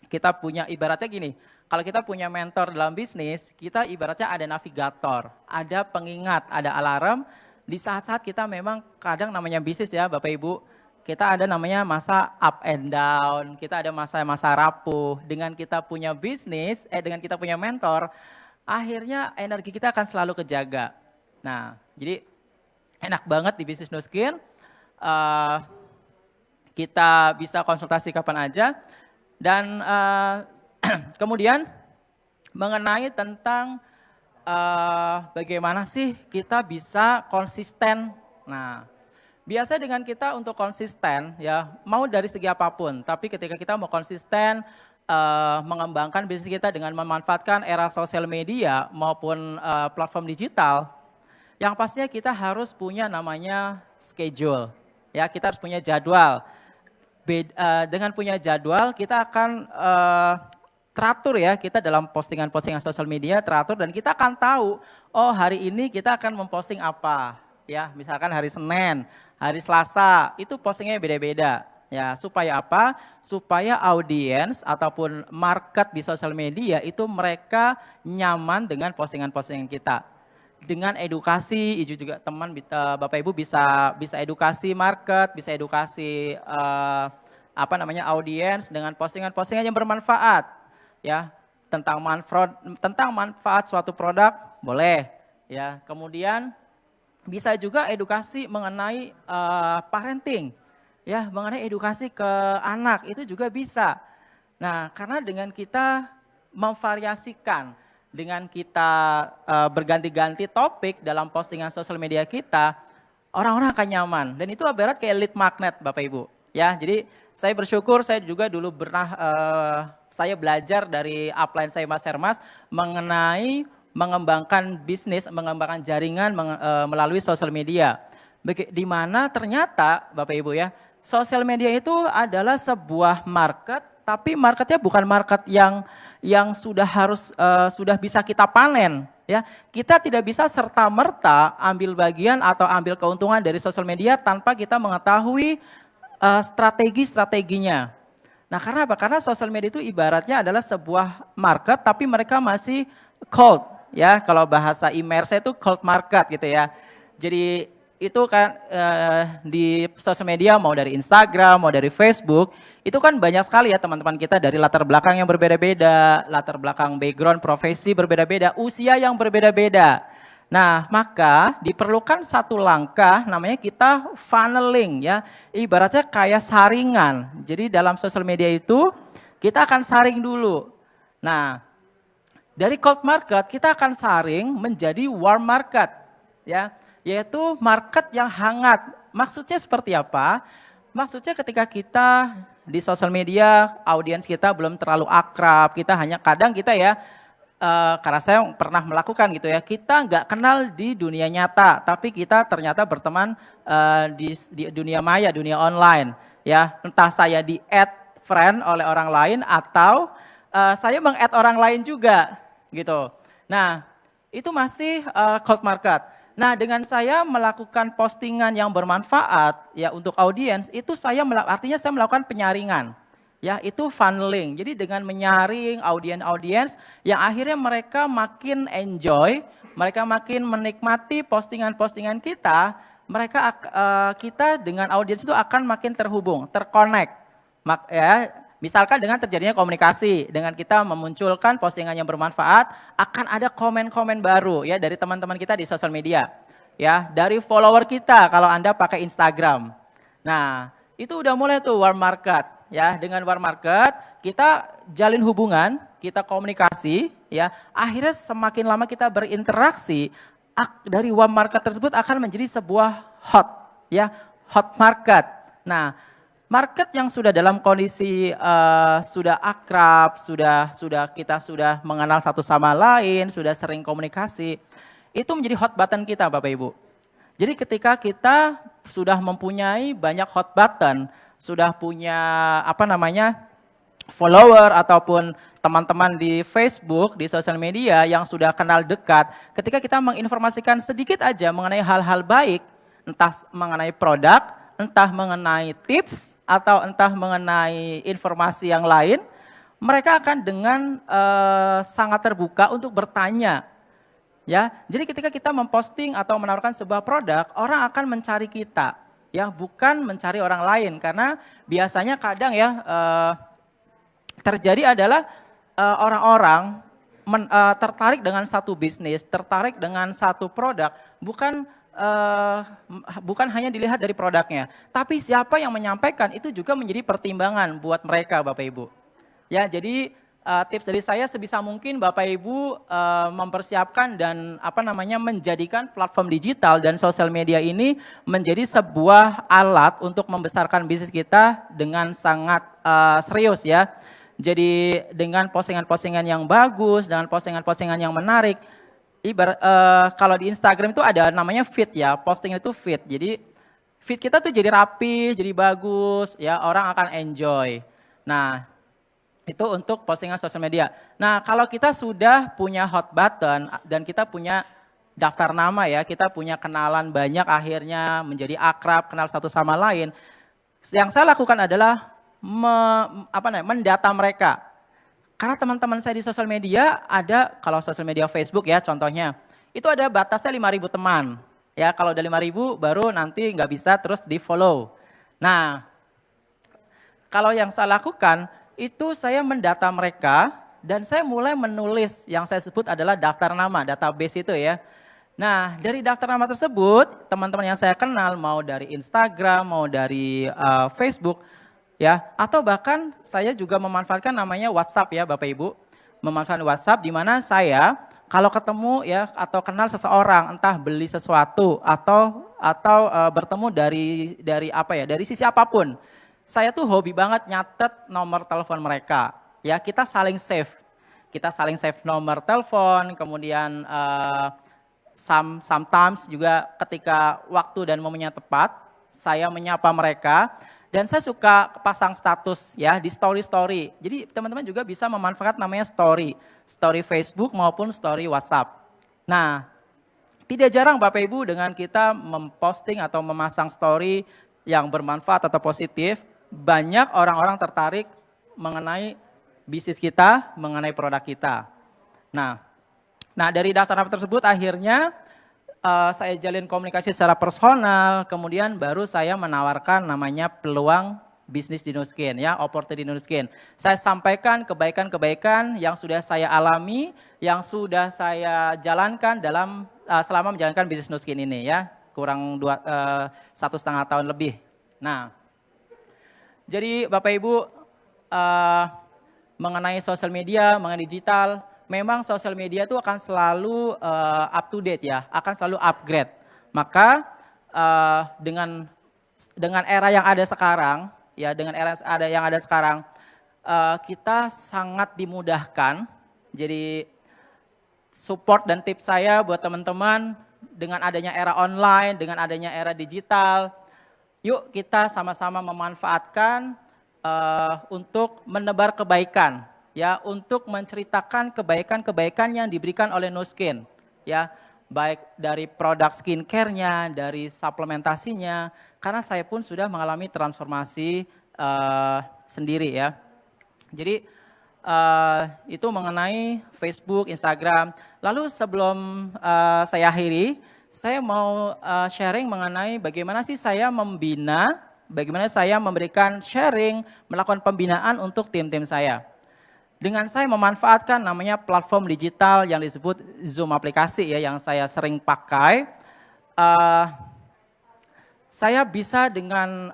kita punya ibaratnya gini, kalau kita punya mentor dalam bisnis, kita ibaratnya ada navigator, ada pengingat, ada alarm. Di saat-saat kita memang kadang namanya bisnis ya Bapak Ibu, kita ada namanya masa up and down, kita ada masa-masa rapuh. Dengan kita punya bisnis, dengan kita punya mentor, akhirnya energi kita akan selalu kejaga. Nah, jadi enak banget di bisnis Nuskin, kita bisa konsultasi kapan aja. Dan kemudian mengenai tentang bagaimana sih kita bisa konsisten. Nah, biasa dengan kita untuk konsisten ya, mau dari segi apapun, tapi ketika kita mau konsisten mengembangkan bisnis kita dengan memanfaatkan era sosial media maupun platform digital, yang pastinya kita harus punya namanya schedule. Ya, kita harus punya jadwal. Dengan punya jadwal, kita akan teratur ya, kita dalam postingan-postingan sosial media teratur dan kita akan tahu, oh hari ini kita akan memposting apa. Ya, misalkan hari Senin, hari Selasa, itu postingnya beda-beda. Ya, supaya apa? Supaya audiens ataupun market di sosial media itu mereka nyaman dengan postingan-postingan kita. Dengan edukasi, juga teman Bapak Ibu bisa edukasi market, bisa edukasi audiens dengan postingan-postingan yang bermanfaat. Ya, tentang manfaat suatu produk boleh. Ya, kemudian bisa juga edukasi mengenai parenting. Ya, mengenai edukasi ke anak itu juga bisa. Nah, karena dengan kita memvariasikan, dengan kita berganti-ganti topik dalam postingan sosial media kita, orang-orang akan nyaman. Dan itu ibarat kayak lead magnet Bapak Ibu. Ya, jadi saya bersyukur saya juga dulu pernah saya belajar dari upline saya Mas Hermas mengenai mengembangkan bisnis, mengembangkan jaringan melalui sosial media. Di mana ternyata Bapak Ibu ya, sosial media itu adalah sebuah market, tapi marketnya bukan market yang sudah bisa kita panen. Ya, kita tidak bisa serta-merta ambil bagian atau ambil keuntungan dari sosial media tanpa kita mengetahui strategi-strateginya. Nah, karena apa? Karena sosial media itu ibaratnya adalah sebuah market, tapi mereka masih cold, ya. Kalau bahasa e-commerce itu cold market gitu ya. Jadi itu kan di sosial media mau dari Instagram, mau dari Facebook, itu kan banyak sekali ya teman-teman kita dari latar belakang yang berbeda-beda, latar belakang background profesi berbeda-beda, usia yang berbeda-beda. Nah, maka diperlukan satu langkah namanya kita funneling ya. Ibaratnya kayak saringan. Jadi dalam sosial media itu kita akan saring dulu. Nah, dari cold market kita akan saring menjadi warm market ya, yaitu market yang hangat. Maksudnya seperti apa? Maksudnya ketika kita di sosial media audiens kita belum terlalu akrab, kita hanya kadang kita ya karena saya pernah melakukan gitu ya, kita nggak kenal di dunia nyata, tapi kita ternyata berteman di dunia maya, dunia online. Ya, entah saya di-add friend oleh orang lain atau saya meng-add orang lain juga, gitu. Nah, itu masih cold market. Nah, dengan saya melakukan postingan yang bermanfaat ya untuk audiens, itu artinya saya melakukan penyaringan. Ya, itu funneling. Jadi dengan menyaring audiens yang akhirnya mereka makin enjoy, mereka makin menikmati postingan-postingan kita, kita dengan audiens itu akan makin terhubung, terconnect. Ya, misalkan dengan terjadinya komunikasi, dengan kita memunculkan postingan yang bermanfaat, akan ada komen-komen baru ya dari teman-teman kita di sosial media. Ya, dari follower kita kalau Anda pakai Instagram. Nah, itu udah mulai tuh warm market. Ya, dengan warm market kita jalin hubungan, kita komunikasi, ya. Akhirnya semakin lama kita berinteraksi, dari warm market tersebut akan menjadi sebuah hot, ya, hot market. Nah, market yang sudah dalam kondisi sudah akrab, kita sudah mengenal satu sama lain, sudah sering komunikasi, itu menjadi hot button kita, Bapak Ibu. Jadi ketika kita sudah mempunyai banyak hot button, sudah punya follower ataupun teman-teman di Facebook, di sosial media yang sudah kenal dekat, ketika kita menginformasikan sedikit aja mengenai hal-hal baik, entah mengenai produk, entah mengenai tips, atau entah mengenai informasi yang lain, mereka akan dengan sangat terbuka untuk bertanya. Ya, jadi ketika kita memposting atau menawarkan sebuah produk, orang akan mencari kita. Ya, bukan mencari orang lain, karena biasanya kadang ya terjadi adalah orang-orang tertarik dengan satu bisnis, tertarik dengan satu produk, bukan hanya dilihat dari produknya, tapi siapa yang menyampaikan itu juga menjadi pertimbangan buat mereka, Bapak Ibu. Ya, jadi tips dari saya sebisa mungkin Bapak Ibu mempersiapkan dan menjadikan platform digital dan sosial media ini menjadi sebuah alat untuk membesarkan bisnis kita dengan sangat serius ya. Jadi dengan postingan-postingan yang bagus, dengan postingan-postingan yang menarik. Kalau di Instagram itu ada namanya feed ya, posting itu feed. Jadi feed kita tuh jadi rapi, jadi bagus, ya orang akan enjoy. Nah, itu untuk postingan sosial media. Nah, kalau kita sudah punya hot button dan kita punya daftar nama ya, kita punya kenalan banyak akhirnya menjadi akrab, kenal satu sama lain. Yang saya lakukan adalah mendata mereka. Karena teman-teman saya di sosial media ada, kalau sosial media Facebook ya contohnya, itu ada batasnya 5.000 teman. Ya, kalau udah 5.000 baru nanti nggak bisa terus di follow. Nah, kalau yang saya lakukan itu saya mendata mereka dan saya mulai menulis yang saya sebut adalah daftar nama, database itu ya. Nah, dari daftar nama tersebut, teman-teman yang saya kenal mau dari Instagram, mau dari Facebook, ya, atau bahkan saya juga memanfaatkan namanya WhatsApp ya Bapak Ibu. Memanfaatkan WhatsApp di mana saya kalau ketemu ya atau kenal seseorang, entah beli sesuatu atau bertemu dari sisi apapun. Saya tuh hobi banget nyatet nomor telepon mereka. Ya, kita saling save. Kita saling save nomor telepon, kemudian sometimes juga ketika waktu dan momennya tepat, saya menyapa mereka. Dan saya suka pasang status ya di story-story. Jadi teman-teman juga bisa memanfaatkan namanya story. Story Facebook maupun story WhatsApp. Nah, tidak jarang Bapak Ibu dengan kita memposting atau memasang story yang bermanfaat atau positif, banyak orang-orang tertarik mengenai bisnis kita, mengenai produk kita. Nah dari daftar nama tersebut akhirnya saya jalin komunikasi secara personal, kemudian baru saya menawarkan namanya peluang bisnis di Nuskin, ya, opportunity di Nuskin. Saya sampaikan kebaikan-kebaikan yang sudah saya alami, yang sudah saya jalankan selama menjalankan bisnis Nuskin ini, ya, kurang 1,5 tahun lebih. Nah, jadi Bapak Ibu mengenai sosial media, mengenai digital, memang sosial media itu akan selalu up to date ya, akan selalu upgrade. Maka dengan era yang ada sekarang, ya dengan era yang ada sekarang, kita sangat dimudahkan. Jadi support dan tips saya buat teman-teman dengan adanya era online, dengan adanya era digital, yuk kita sama-sama memanfaatkan untuk menebar kebaikan. Ya, untuk menceritakan kebaikan-kebaikan yang diberikan oleh Nuskin, ya, baik dari produk skincare-nya, dari suplementasinya, karena saya pun sudah mengalami transformasi sendiri ya. Jadi itu mengenai Facebook, Instagram. Lalu sebelum saya akhiri, saya mau sharing mengenai bagaimana sih saya membina, bagaimana saya memberikan sharing, melakukan pembinaan untuk tim-tim saya. Dengan saya memanfaatkan namanya platform digital yang disebut Zoom aplikasi ya, yang saya sering pakai, saya bisa dengan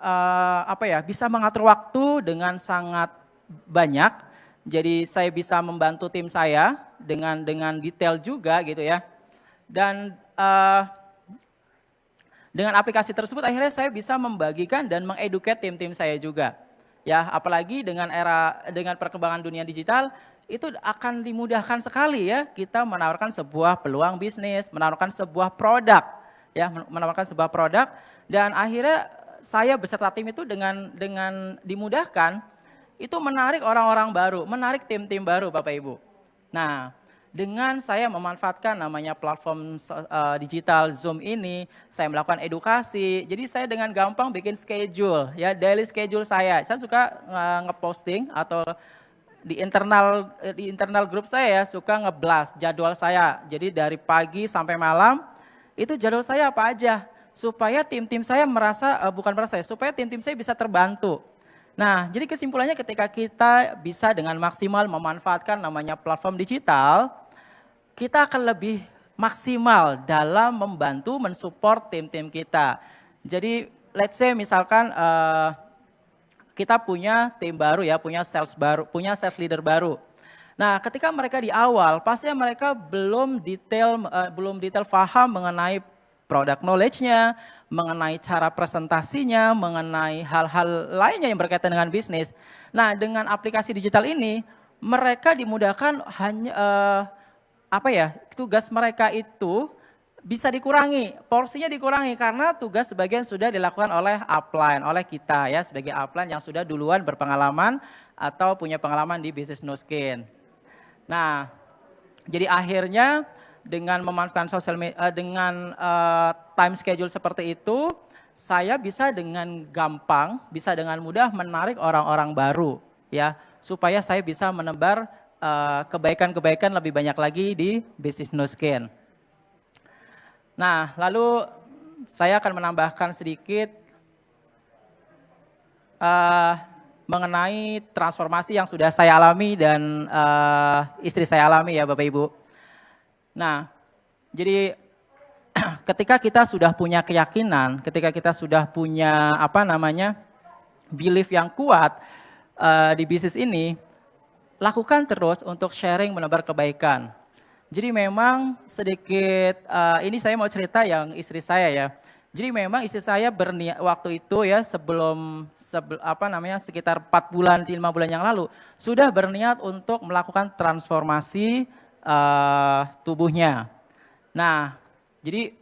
bisa mengatur waktu dengan sangat banyak. Jadi saya bisa membantu tim saya dengan detail juga gitu ya. Dan dengan aplikasi tersebut akhirnya saya bisa membagikan dan mengeduket tim-tim saya juga. Ya, apalagi dengan perkembangan dunia digital, itu akan dimudahkan sekali ya kita menawarkan sebuah peluang bisnis, menawarkan sebuah produk, ya, menawarkan sebuah produk, dan akhirnya saya beserta tim itu dengan dimudahkan, itu menarik orang-orang baru, menarik tim-tim baru Bapak Ibu. Nah, dengan saya memanfaatkan namanya platform digital Zoom ini, saya melakukan edukasi. Jadi saya dengan gampang bikin schedule, ya, daily schedule saya. Saya suka ngeposting atau di internal grup saya ya, suka ngeblast jadwal saya. Jadi dari pagi sampai malam itu jadwal saya apa aja, supaya tim-tim saya supaya tim-tim saya bisa terbantu. Nah, jadi kesimpulannya ketika kita bisa dengan maksimal memanfaatkan namanya platform digital, kita akan lebih maksimal dalam membantu mensupport tim-tim kita. Jadi, let's say misalkan kita punya tim baru ya, punya sales leader baru. Nah, ketika mereka di awal, pastinya mereka belum detail paham mengenai product knowledge-nya, mengenai cara presentasinya, mengenai hal-hal lainnya yang berkaitan dengan bisnis. Nah, dengan aplikasi digital ini, mereka dimudahkan hanya tugas mereka itu bisa dikurangi, porsinya dikurangi karena tugas sebagian sudah dilakukan oleh upline, oleh kita ya sebagai upline yang sudah duluan berpengalaman atau punya pengalaman di bisnis Nu Skin. Nah, jadi akhirnya dengan memanfaatkan sosial media, dengan time schedule seperti itu, saya bisa dengan gampang, bisa dengan mudah menarik orang-orang baru, ya, supaya saya bisa menebar kebaikan-kebaikan lebih banyak lagi di bisnis Nu Skin. Nah, lalu saya akan menambahkan sedikit mengenai transformasi yang sudah saya alami dan istri saya alami ya Bapak Ibu. Nah, jadi ketika kita sudah punya keyakinan, ketika kita sudah punya belief yang kuat di bisnis ini, lakukan terus untuk sharing menebar kebaikan. Jadi memang sedikit, ini saya mau cerita yang istri saya ya. Jadi memang istri saya berniat waktu itu ya sekitar 4 bulan, 5 bulan yang lalu sudah berniat untuk melakukan transformasi tubuhnya. Nah, jadi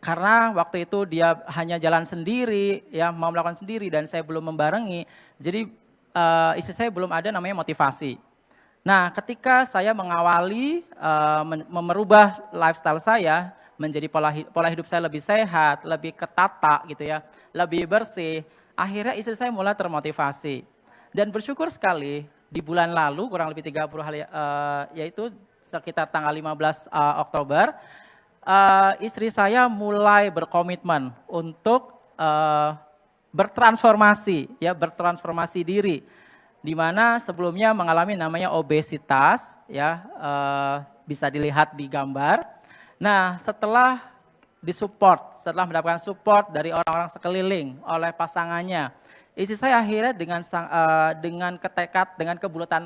karena waktu itu dia hanya jalan sendiri ya mau melakukan sendiri dan saya belum membarengi. Jadi istri saya belum ada namanya motivasi. Nah, ketika saya mengawali merubah lifestyle saya menjadi pola hidup saya lebih sehat, lebih ketata gitu ya, lebih bersih, akhirnya istri saya mulai termotivasi. Dan bersyukur sekali di bulan lalu kurang lebih 30 hari yaitu sekitar tanggal 15 Oktober istri saya mulai berkomitmen untuk bertransformasi diri, di mana sebelumnya mengalami namanya obesitas ya, bisa dilihat di gambar. Nah, setelah setelah mendapatkan support dari orang-orang sekeliling oleh pasangannya, istri saya akhirnya dengan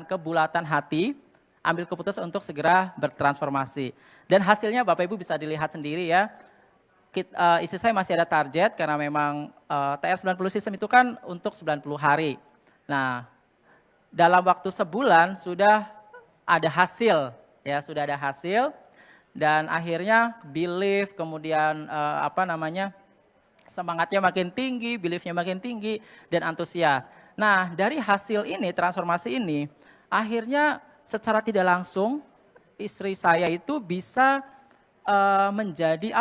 kebulatan hati ambil keputusan untuk segera bertransformasi. Dan hasilnya Bapak Ibu bisa dilihat sendiri ya. Istri saya masih ada target karena memang TR90 System itu kan untuk 90 hari. Nah, dalam waktu sebulan sudah ada hasil ya, sudah ada hasil. Dan akhirnya belief, kemudian semangatnya makin tinggi, beliefnya makin tinggi, dan antusias. Nah, dari hasil ini, transformasi ini, akhirnya secara tidak langsung istri saya itu bisa menjadi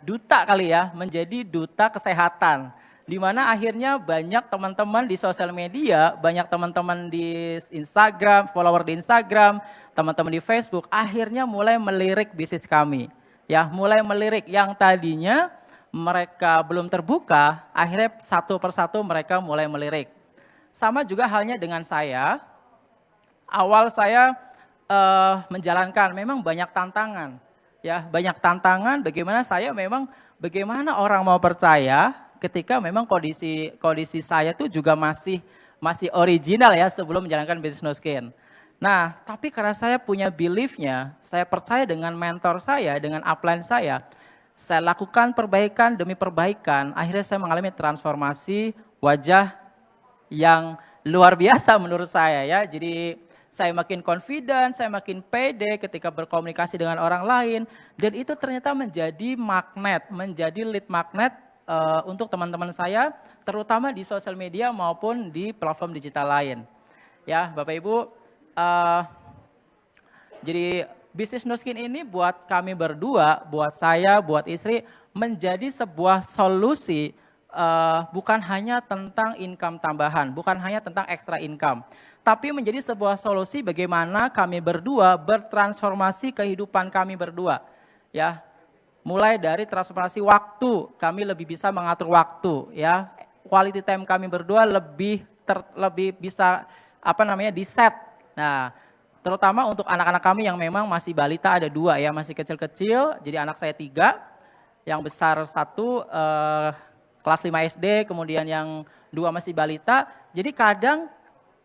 duta kali ya, menjadi duta kesehatan. Di mana akhirnya banyak teman-teman di sosial media, banyak teman-teman di Instagram, follower di Instagram, teman-teman di Facebook, akhirnya mulai melirik bisnis kami. Ya, mulai melirik yang tadinya mereka belum terbuka, akhirnya satu persatu mereka mulai melirik. Sama juga halnya dengan saya, awal saya menjalankan memang banyak tantangan. Ya, banyak tantangan bagaimana orang mau percaya ketika memang kondisi saya tuh juga masih original ya sebelum menjalankan bisnis Nu Skin. Nah, tapi karena saya punya beliefnya, saya percaya dengan mentor saya, dengan upline saya lakukan perbaikan demi perbaikan, akhirnya saya mengalami transformasi wajah yang luar biasa menurut saya ya. Jadi saya makin confident, saya makin pede ketika berkomunikasi dengan orang lain, dan itu ternyata menjadi magnet, menjadi lead magnet untuk teman-teman saya, terutama di sosial media maupun di platform digital lain. Ya, Bapak Ibu, jadi bisnis Nu Skin ini buat kami berdua, buat saya, buat istri, menjadi sebuah solusi bukan hanya tentang income tambahan, bukan hanya tentang extra income, tapi menjadi sebuah solusi bagaimana kami berdua bertransformasi kehidupan kami berdua. Ya. Mulai dari transformasi waktu, kami lebih bisa mengatur waktu, ya. Quality time kami berdua lebih bisa di-set. Nah, terutama untuk anak-anak kami yang memang masih balita ada 2 ya, masih kecil-kecil. Jadi anak saya 3, yang besar 1 kelas 5 SD, kemudian yang 2 masih balita. Jadi kadang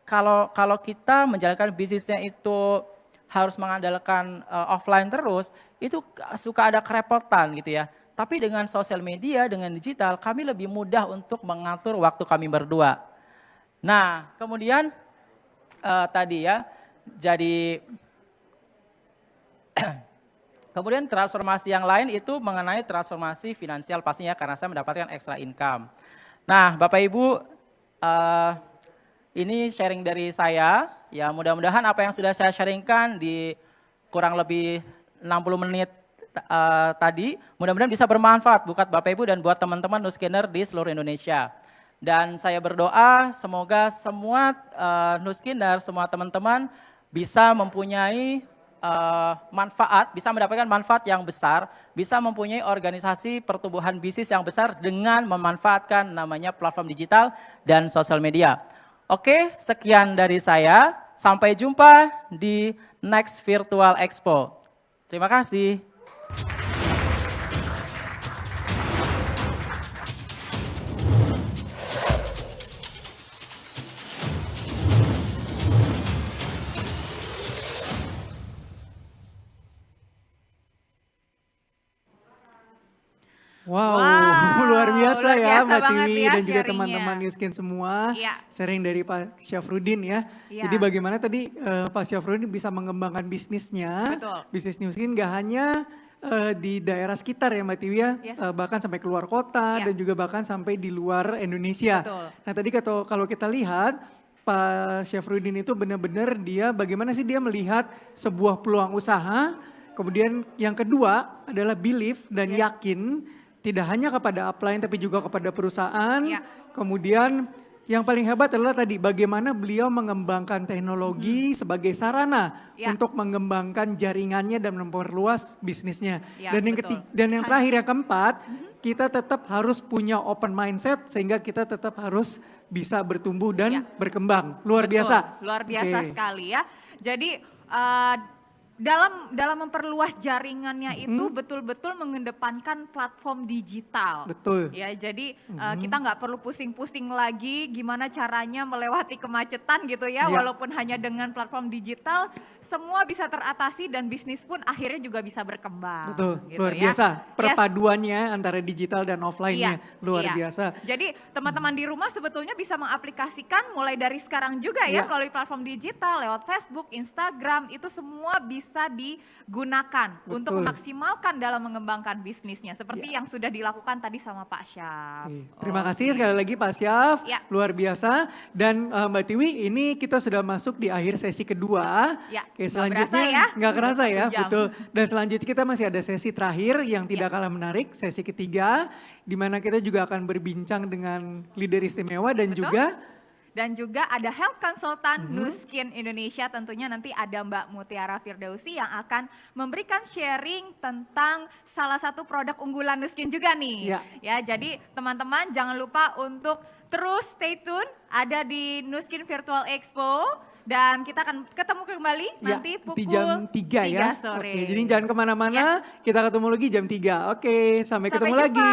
kalau kita menjalankan bisnisnya itu harus mengandalkan offline terus, itu suka ada kerepotan gitu ya. Tapi dengan sosial media, dengan digital, kami lebih mudah untuk mengatur waktu kami berdua. Nah, kemudian tadi ya, jadi kemudian transformasi yang lain itu mengenai transformasi finansial pastinya karena saya mendapatkan extra income. Nah, Bapak Ibu, ini sharing dari saya. Ya, mudah-mudahan apa yang sudah saya sharingkan di kurang lebih 60 menit tadi, mudah-mudahan bisa bermanfaat buat Bapak Ibu dan buat teman-teman Nuskinner di seluruh Indonesia. Dan saya berdoa semoga semua Nuskinner, semua teman-teman bisa mempunyai manfaat, bisa mendapatkan manfaat yang besar, bisa mempunyai organisasi pertumbuhan bisnis yang besar dengan memanfaatkan namanya platform digital dan sosial media. Oke, sekian dari saya. Sampai jumpa di next Virtual Expo. Terima kasih.
Wow, luar biasa
luar
ya
biasa
Mbak
banget
Tiwi
ya
dan juga
sharingnya.
teman-teman Newskin semua.
Iya.
Sharing dari Pak Syafruddin ya.
Iya.
Jadi bagaimana tadi Pak Syafruddin bisa mengembangkan bisnisnya.
Betul.
Bisnis Newskin gak hanya di daerah sekitar ya Mbak Tiwi ya.
Yes.
Bahkan sampai keluar kota
Iya.
dan juga bahkan sampai di luar Indonesia.
Betul.
Nah tadi kalau kita lihat Pak Syafruddin itu benar-benar dia bagaimana sih dia melihat sebuah peluang usaha. Kemudian yang kedua adalah belief dan yakin. Tidak hanya kepada upline tapi juga kepada perusahaan.
Ya.
Kemudian yang paling hebat adalah tadi bagaimana beliau mengembangkan teknologi sebagai sarana
Ya.
untuk mengembangkan jaringannya dan memperluas bisnisnya.
Ya,
Dan yang
betul.
dan yang terakhir yang keempat, kita tetap harus punya open mindset sehingga kita tetap harus bisa bertumbuh dan
Ya.
berkembang. Luar
Betul,
biasa.
luar biasa
Oke.
sekali ya. Jadi dalam memperluas jaringannya itu betul-betul mengedepankan platform digital.
Betul.
Ya, jadi kita nggak perlu pusing-pusing lagi gimana caranya melewati kemacetan gitu ya,
Iya.
walaupun hanya dengan platform digital semua bisa teratasi dan bisnis pun akhirnya juga bisa berkembang.
Betul,
gitu
luar
ya.
biasa.
Yes.
Perpaduannya antara digital dan offline-nya luar
iya.
biasa.
Jadi teman-teman di rumah sebetulnya bisa mengaplikasikan mulai dari sekarang juga ya
Iya.
melalui platform digital, lewat Facebook, Instagram, itu semua bisa digunakan untuk
Betul.
memaksimalkan dalam mengembangkan bisnisnya. Seperti yang sudah dilakukan tadi sama Pak Syaf.
Oke, terima kasih sekali lagi Pak Syaf,
Ya.
luar biasa. Dan Mbak Tiwi, ini kita sudah masuk di akhir sesi kedua.
Ya,
Oke,
nggak
selanjutnya
berasa ya,
nggak kerasa
udah
ya,
1 jam.
betul. Dan selanjutnya kita masih ada sesi terakhir yang tidak
Ya.
kalah menarik, sesi ketiga, di mana kita juga akan berbincang dengan leader istimewa dan
Betul. Dan juga ada health consultant Nuskin Indonesia, tentunya nanti ada Mbak Mutiara Firdausi yang akan memberikan sharing tentang salah satu produk unggulan Nuskin juga nih.
Ya.
Ya, jadi teman-teman jangan lupa untuk terus stay tune, ada di Nuskin Virtual Expo. Dan kita akan ketemu kembali nanti
di
pukul
jam 3 ya.
3 sore.
Oke, jadi jangan kemana-mana, kita ketemu lagi jam 3. Oke, sampai ketemu
jumpa.
lagi.